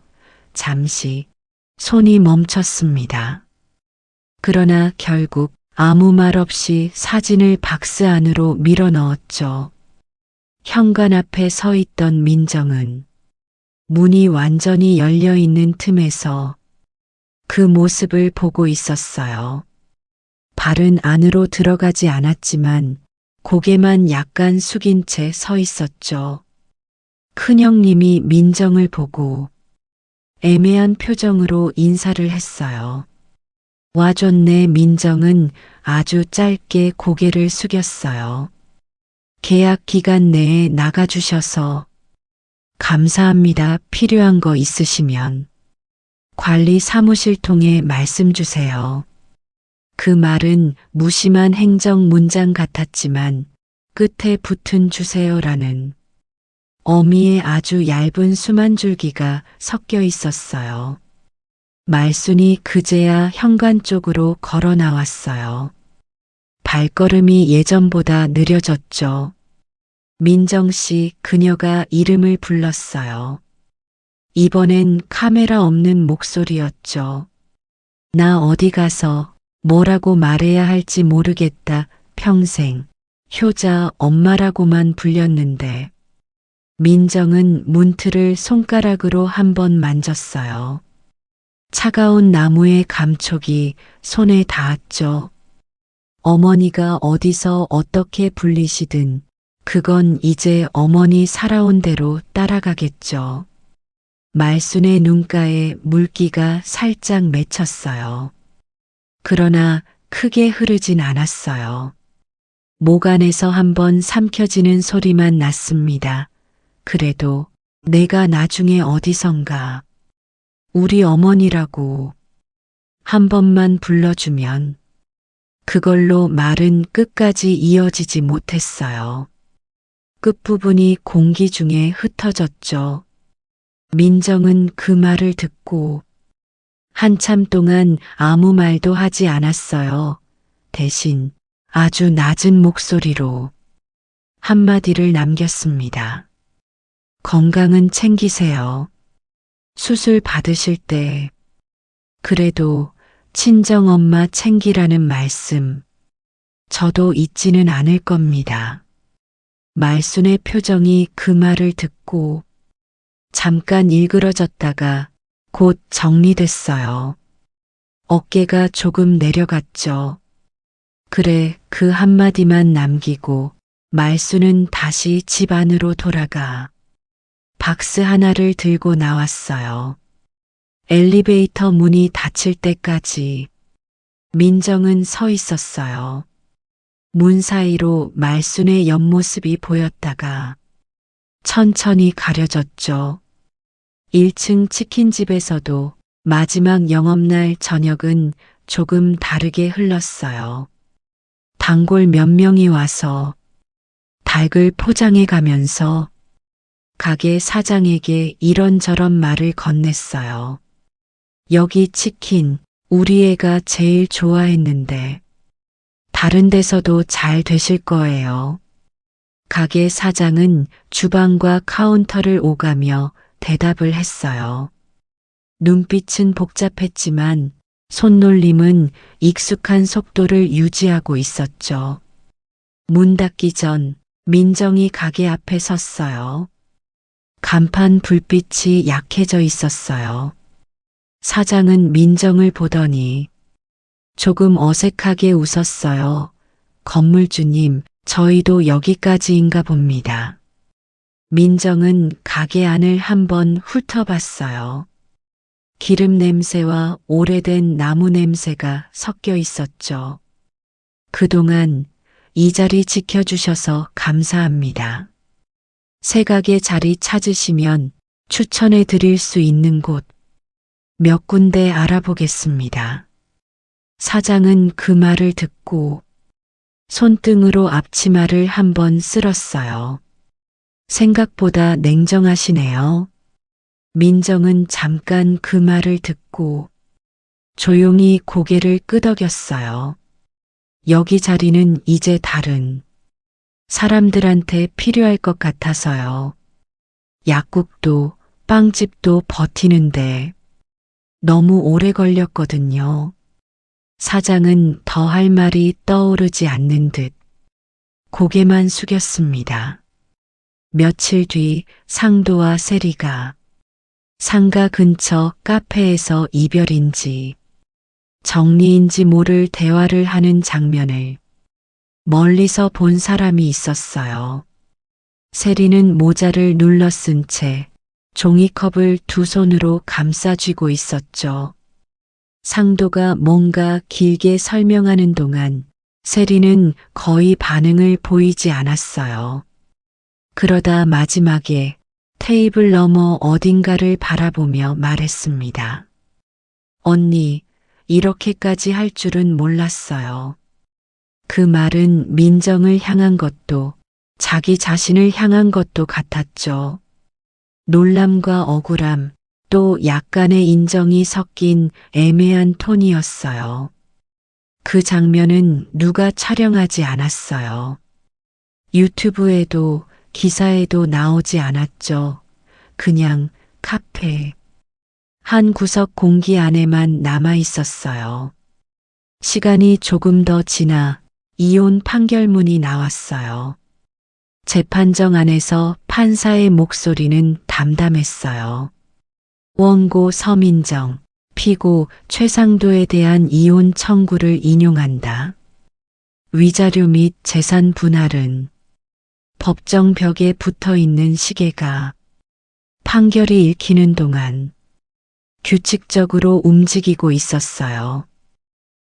잠시 손이 멈췄습니다. 그러나 결국 아무 말 없이 사진을 박스 안으로 밀어 넣었죠. 현관 앞에 서 있던 민정은 문이 완전히 열려 있는 틈에서 그 모습을 보고 있었어요. 발은 안으로 들어가지 않았지만 고개만 약간 숙인 채 서 있었죠. 큰형님이 민정을 보고 애매한 표정으로 인사를 했어요. 와줬네. 민정은 아주 짧게 고개를 숙였어요. 계약 기간 내에 나가주셔서 감사합니다. 필요한 거 있으시면 관리 사무실 통해 말씀 주세요. 그 말은 무심한 행정 문장 같았지만 끝에 붙은 주세요라는 어미의 아주 얇은 수만 줄기가 섞여 있었어요. 말순이 그제야 현관 쪽으로 걸어 나왔어요. 발걸음이 예전보다 느려졌죠. 민정 씨, 그녀가 이름을 불렀어요. 이번엔 카메라 없는 목소리였죠. 나 어디 가서 뭐라고 말해야 할지 모르겠다. 평생 효자 엄마라고만 불렸는데. 민정은 문틀을 손가락으로 한번 만졌어요. 차가운 나무의 감촉이 손에 닿았죠. 어머니가 어디서 어떻게 불리시든 그건 이제 어머니 살아온 대로 따라가겠죠. 말순의 눈가에 물기가 살짝 맺혔어요. 그러나 크게 흐르진 않았어요. 목 안에서 한번 삼켜지는 소리만 났습니다. 그래도 내가 나중에 어디선가 우리 어머니라고 한 번만 불러주면 그걸로 말은 끝까지 이어지지 못했어요. 끝부분이 공기 중에 흩어졌죠. 민정은 그 말을 듣고 한참 동안 아무 말도 하지 않았어요. 대신 아주 낮은 목소리로 한마디를 남겼습니다. 건강은 챙기세요. 수술 받으실 때 그래도 친정엄마 챙기라는 말씀 저도 잊지는 않을 겁니다. 말순의 표정이 그 말을 듣고 잠깐 일그러졌다가 곧 정리됐어요. 어깨가 조금 내려갔죠. 그래, 그 한마디만 남기고 말순은 다시 집 안으로 돌아가 박스 하나를 들고 나왔어요. 엘리베이터 문이 닫힐 때까지 민정은 서 있었어요. 문 사이로 말순의 옆모습이 보였다가 천천히 가려졌죠. 1층 치킨집에서도 마지막 영업날 저녁은 조금 다르게 흘렀어요. 단골 몇 명이 와서 닭을 포장해 가면서 가게 사장에게 이런저런 말을 건넸어요. 여기 치킨 우리 애가 제일 좋아했는데 다른 데서도 잘 되실 거예요. 가게 사장은 주방과 카운터를 오가며 대답을 했어요. 눈빛은 복잡했지만 손놀림은 익숙한 속도를 유지하고 있었죠. 문 닫기 전 민정이 가게 앞에 섰어요. 간판 불빛이 약해져 있었어요. 사장은 민정을 보더니 조금 어색하게 웃었어요. 건물주님, 저희도 여기까지인가 봅니다. 민정은 가게 안을 한번 훑어봤어요. 기름 냄새와 오래된 나무 냄새가 섞여 있었죠. 그동안 이 자리 지켜주셔서 감사합니다. 새 가게 자리 찾으시면 추천해 드릴 수 있는 곳 몇 군데 알아보겠습니다. 사장은 그 말을 듣고 손등으로 앞치마를 한번 쓸었어요. 생각보다 냉정하시네요. 민정은 잠깐 그 말을 듣고 조용히 고개를 끄덕였어요. 여기 자리는 이제 다른 사람들한테 필요할 것 같아서요. 약국도 빵집도 버티는데 너무 오래 걸렸거든요. 사장은 더 할 말이 떠오르지 않는 듯 고개만 숙였습니다. 며칠 뒤 상도와 세리가 상가 근처 카페에서 이별인지 정리인지 모를 대화를 하는 장면을 멀리서 본 사람이 있었어요. 세리는 모자를 눌러 쓴 채 종이컵을 두 손으로 감싸 쥐고 있었죠. 상도가 뭔가 길게 설명하는 동안 세리는 거의 반응을 보이지 않았어요. 그러다 마지막에 테이블 너머 어딘가를 바라보며 말했습니다. 언니, 이렇게까지 할 줄은 몰랐어요. 그 말은 민정을 향한 것도 자기 자신을 향한 것도 같았죠. 놀람과 억울함, 또 약간의 인정이 섞인 애매한 톤이었어요. 그 장면은 누가 촬영하지 않았어요. 유튜브에도 기사에도 나오지 않았죠. 그냥 카페 한 구석 공기 안에만 남아 있었어요. 시간이 조금 더 지나 이혼 판결문이 나왔어요. 재판정 안에서 판사의 목소리는 담담했어요. 원고 서민정, 피고 최상도에 대한 이혼 청구를 인용한다. 위자료 및 재산 분할은 법정 벽에 붙어 있는 시계가 판결이 읽히는 동안 규칙적으로 움직이고 있었어요.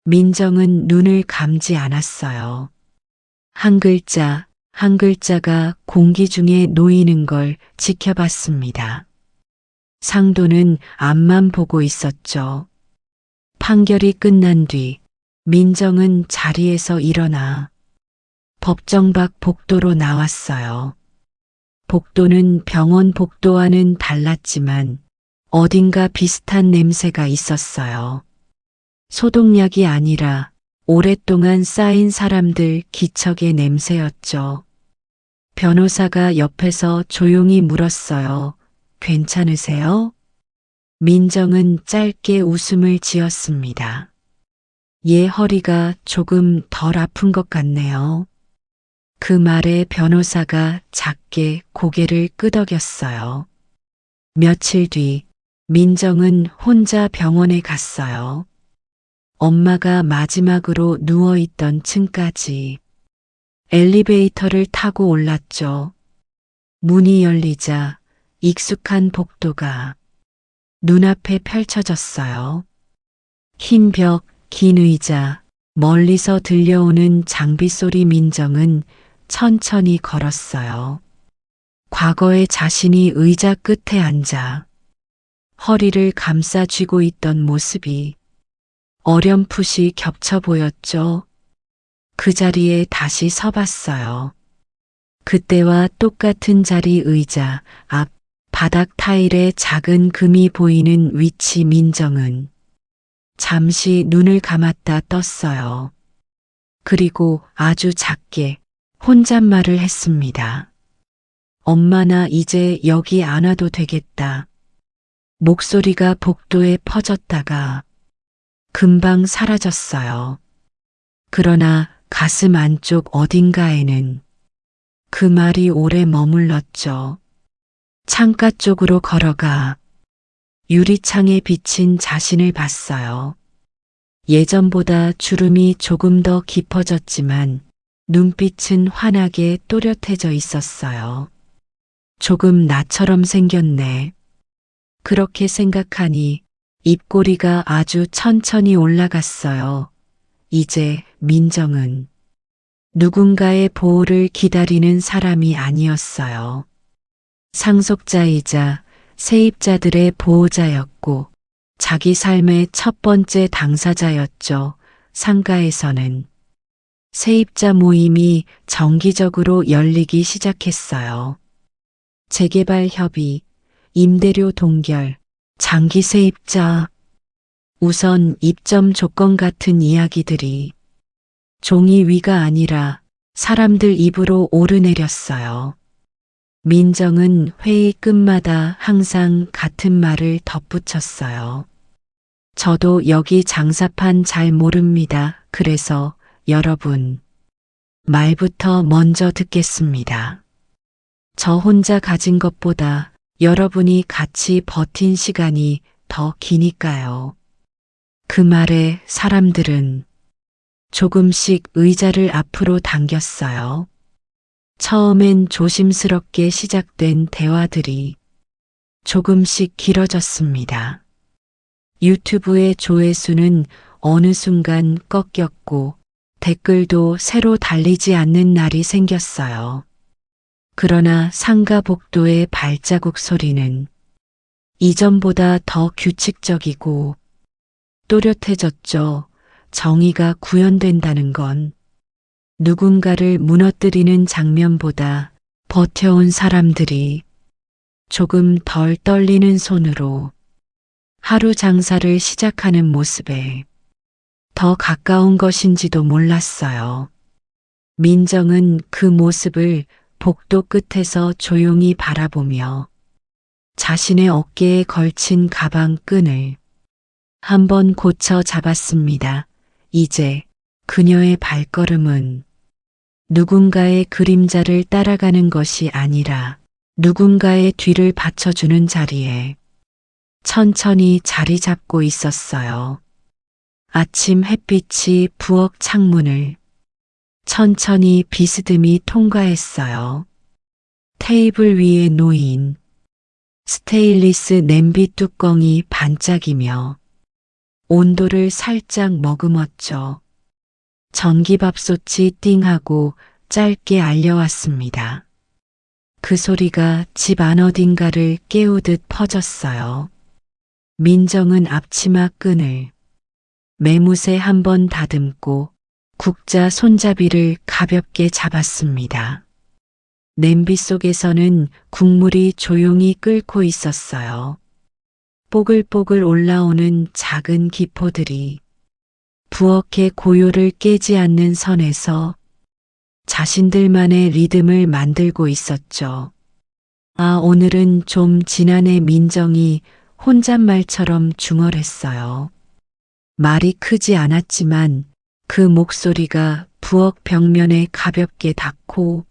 민정은 눈을 감지 않았어요. 한 글자, 한 글자가 공기 중에 놓이는 걸 지켜봤습니다. 상도는 앞만 보고 있었죠. 판결이 끝난 뒤 민정은 자리에서 일어나 법정 밖 복도로 나왔어요. 복도는 병원 복도와는 달랐지만 어딘가 비슷한 냄새가 있었어요. 소독약이 아니라 오랫동안 쌓인 사람들 기척의 냄새였죠. 변호사가 옆에서 조용히 물었어요. 괜찮으세요? 민정은 짧게 웃음을 지었습니다. 얘 허리가 조금 덜 아픈 것 같네요. 그 말에 변호사가 작게 고개를 끄덕였어요. 며칠 뒤 민정은 혼자 병원에 갔어요. 엄마가 마지막으로 누워있던 층까지 엘리베이터를 타고 올랐죠. 문이 열리자 익숙한 복도가 눈앞에 펼쳐졌어요. 흰 벽, 긴 의자, 멀리서 들려오는 장비 소리. 민정은 천천히 걸었어요. 과거의 자신이 의자 끝에 앉아 허리를 감싸 쥐고 있던 모습이 어렴풋이 겹쳐 보였죠. 그 자리에 다시 서봤어요. 그때와 똑같은 자리, 의자 앞, 바닥 타일에 작은 금이 보이는 위치. 민정은 잠시 눈을 감았다 떴어요. 그리고 아주 작게 혼잣말을 했습니다. 엄마, 나 이제 여기 안 와도 되겠다. 목소리가 복도에 퍼졌다가 금방 사라졌어요. 그러나 가슴 안쪽 어딘가에는 그 말이 오래 머물렀죠. 창가 쪽으로 걸어가 유리창에 비친 자신을 봤어요. 예전보다 주름이 조금 더 깊어졌지만 눈빛은 환하게 또렷해져 있었어요. 조금 나처럼 생겼네. 그렇게 생각하니 입꼬리가 아주 천천히 올라갔어요. 이제 민정은 누군가의 보호를 기다리는 사람이 아니었어요. 상속자이자 세입자들의 보호자였고 자기 삶의 첫 번째 당사자였죠. 상가에서는 세입자 모임이 정기적으로 열리기 시작했어요. 재개발 협의, 임대료 동결, 장기 세입자, 우선 입점 조건 같은 이야기들이 종이 위가 아니라 사람들 입으로 오르내렸어요. 민정은 회의 끝마다 항상 같은 말을 덧붙였어요. 저도 여기 장사판 잘 모릅니다. 그래서 여러분, 말부터 먼저 듣겠습니다. 저 혼자 가진 것보다 여러분이 같이 버틴 시간이 더 기니까요. 그 말에 사람들은 조금씩 의자를 앞으로 당겼어요. 처음엔 조심스럽게 시작된 대화들이 조금씩 길어졌습니다. 유튜브의 조회수는 어느 순간 꺾였고 댓글도 새로 달리지 않는 날이 생겼어요. 그러나 상가 복도의 발자국 소리는 이전보다 더 규칙적이고 또렷해졌죠. 정의가 구현된다는 건 누군가를 무너뜨리는 장면보다 버텨온 사람들이 조금 덜 떨리는 손으로 하루 장사를 시작하는 모습에 더 가까운 것인지도 몰랐어요. 민정은 그 모습을 복도 끝에서 조용히 바라보며 자신의 어깨에 걸친 가방 끈을 한번 고쳐 잡았습니다. 이제 그녀의 발걸음은 누군가의 그림자를 따라가는 것이 아니라 누군가의 뒤를 받쳐주는 자리에 천천히 자리 잡고 있었어요. 아침 햇빛이 부엌 창문을 천천히 비스듬히 통과했어요. 테이블 위에 놓인 스테인리스 냄비 뚜껑이 반짝이며 온도를 살짝 머금었죠. 전기밥솥이 띵하고 짧게 알려왔습니다. 그 소리가 집 안 어딘가를 깨우듯 퍼졌어요. 민정은 앞치마 끈을 매무새 한 번 다듬고 국자 손잡이를 가볍게 잡았습니다. 냄비 속에서는 국물이 조용히 끓고 있었어요. 뽀글뽀글 올라오는 작은 기포들이 부엌의 고요를 깨지 않는 선에서 자신들만의 리듬을 만들고 있었죠. 아, 오늘은 좀 지난해 민정이 혼잣말처럼 중얼했어요. 말이 크지 않았지만 그 목소리가 부엌 벽면에 가볍게 닿고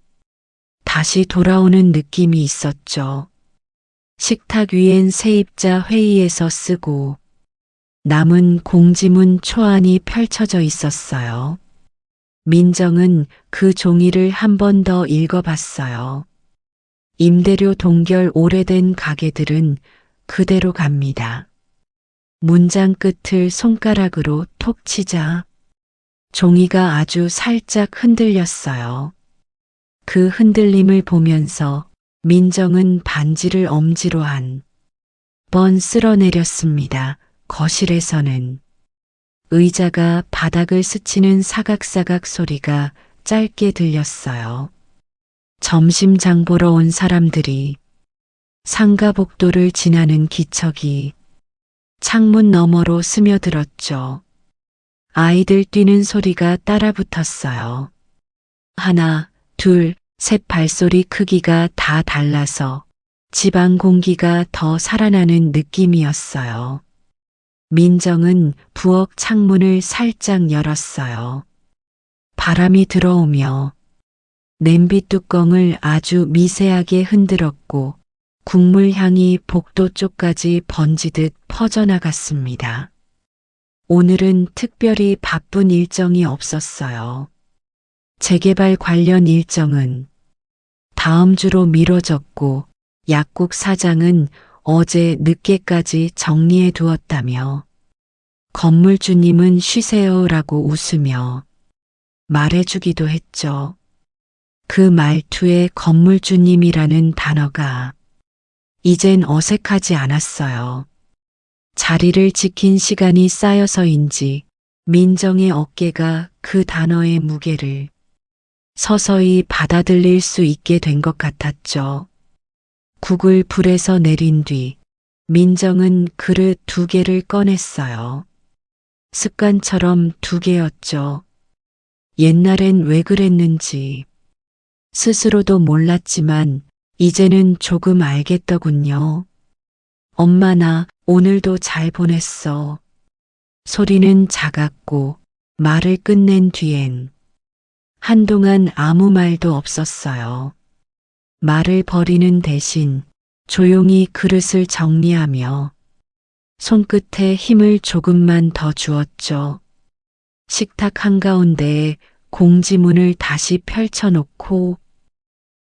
다시 돌아오는 느낌이 있었죠. 식탁 위엔 세입자 회의에서 쓰고 남은 공지문 초안이 펼쳐져 있었어요. 민정은 그 종이를 한 번 더 읽어봤어요. 임대료 동결 오래된 가게들은 그대로 갑니다. 문장 끝을 손가락으로 톡 치자 종이가 아주 살짝 흔들렸어요. 그 흔들림을 보면서 민정은 반지를 엄지로 한 번 쓸어내렸습니다. 거실에서는 의자가 바닥을 스치는 사각사각 소리가 짧게 들렸어요. 점심 장 보러 온 사람들이 상가복도를 지나는 기척이 창문 너머로 스며들었죠. 아이들 뛰는 소리가 따라붙었어요. 하나, 둘, 셋 발소리 크기가 다 달라서 집안 공기가 더 살아나는 느낌이었어요. 민정은 부엌 창문을 살짝 열었어요. 바람이 들어오며 냄비 뚜껑을 아주 미세하게 흔들었고 국물 향이 복도 쪽까지 번지듯 퍼져나갔습니다. 오늘은 특별히 바쁜 일정이 없었어요. 재개발 관련 일정은 다음 주로 미뤄졌고 약국 사장은 어제 늦게까지 정리해 두었다며 건물주님은 쉬세요라고 웃으며 말해주기도 했죠. 그 말투에 건물주님이라는 단어가 이젠 어색하지 않았어요. 자리를 지킨 시간이 쌓여서인지 민정의 어깨가 그 단어의 무게를 서서히 받아들일 수 있게 된 것 같았죠. 국을 불에서 내린 뒤 민정은 그릇 2개를 꺼냈어요. 습관처럼 2개였죠. 옛날엔 왜 그랬는지 스스로도 몰랐지만 이제는 조금 알겠더군요. 엄마 나 오늘도 잘 보냈어. 소리는 작았고 말을 끝낸 뒤엔 한동안 아무 말도 없었어요. 말을 버리는 대신 조용히 그릇을 정리하며 손끝에 힘을 조금만 더 주었죠. 식탁 한가운데에 공지문을 다시 펼쳐놓고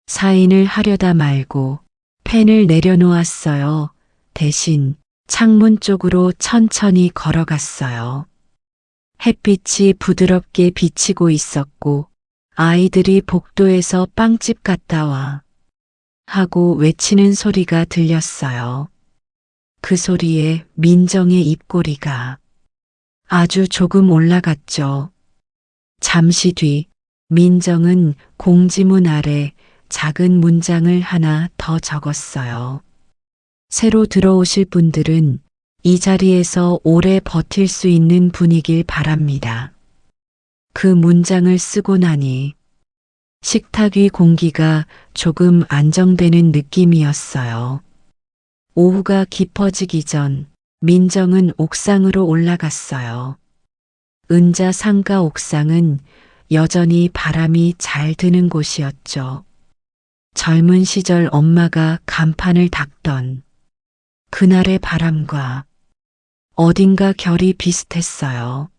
사인을 하려다 말고 펜을 내려놓았어요. 대신 창문 쪽으로 천천히 걸어갔어요. 햇빛이 부드럽게 비치고 있었고 아이들이 복도에서 빵집 갔다 와 하고 외치는 소리가 들렸어요. 그 소리에 민정의 입꼬리가 아주 조금 올라갔죠. 잠시 뒤 민정은 공지문 아래 작은 문장을 하나 더 적었어요. 새로 들어오실 분들은 이 자리에서 오래 버틸 수 있는 분이길 바랍니다. 그 문장을 쓰고 나니 식탁 위 공기가 조금 안정되는 느낌이었어요. 오후가 깊어지기 전 민정은 옥상으로 올라갔어요. 은자 상가 옥상은 여전히 바람이 잘 드는 곳이었죠. 젊은 시절 엄마가 간판을 닦던 그날의 바람과 어딘가 결이 비슷했어요.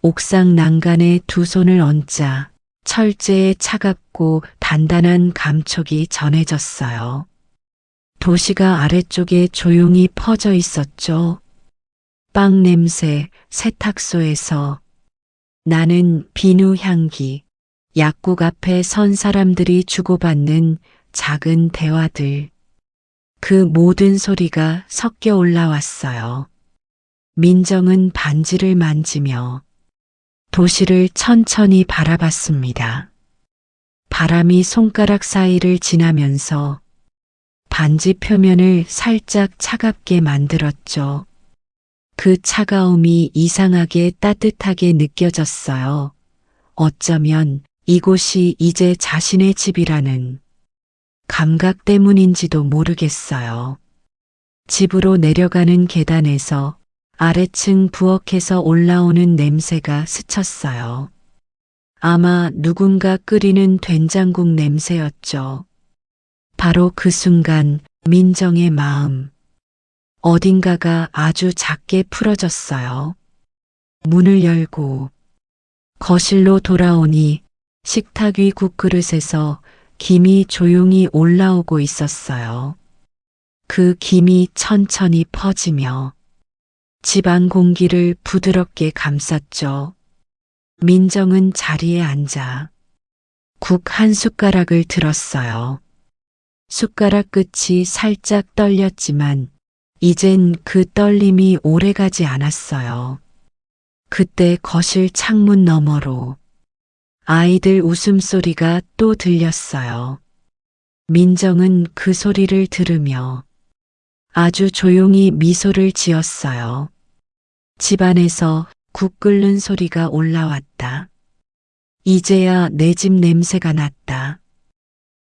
옥상 난간에 두 손을 얹자 철제의 차갑고 단단한 감촉이 전해졌어요. 도시가 아래쪽에 조용히 퍼져 있었죠. 빵 냄새, 세탁소에서 나는 비누 향기, 약국 앞에 선 사람들이 주고받는 작은 대화들. 그 모든 소리가 섞여 올라왔어요. 민정은 반지를 만지며 도시를 천천히 바라봤습니다. 바람이 손가락 사이를 지나면서 반지 표면을 살짝 차갑게 만들었죠. 그 차가움이 이상하게 따뜻하게 느껴졌어요. 어쩌면 이곳이 이제 자신의 집이라는 감각 때문인지도 모르겠어요. 집으로 내려가는 계단에서 아래층 부엌에서 올라오는 냄새가 스쳤어요. 아마 누군가 끓이는 된장국 냄새였죠. 바로 그 순간 민정의 마음, 어딘가가 아주 작게 풀어졌어요. 문을 열고 거실로 돌아오니 식탁 위 국그릇에서 김이 조용히 올라오고 있었어요. 그 김이 천천히 퍼지며 집안 공기를 부드럽게 감쌌죠. 민정은 자리에 앉아 국 한 숟가락을 들었어요. 숟가락 끝이 살짝 떨렸지만 이젠 그 떨림이 오래가지 않았어요. 그때 거실 창문 너머로 아이들 웃음소리가 또 들렸어요. 민정은 그 소리를 들으며 아주 조용히 미소를 지었어요. 집안에서 국 끓는 소리가 올라왔다. 이제야 내 집 냄새가 났다.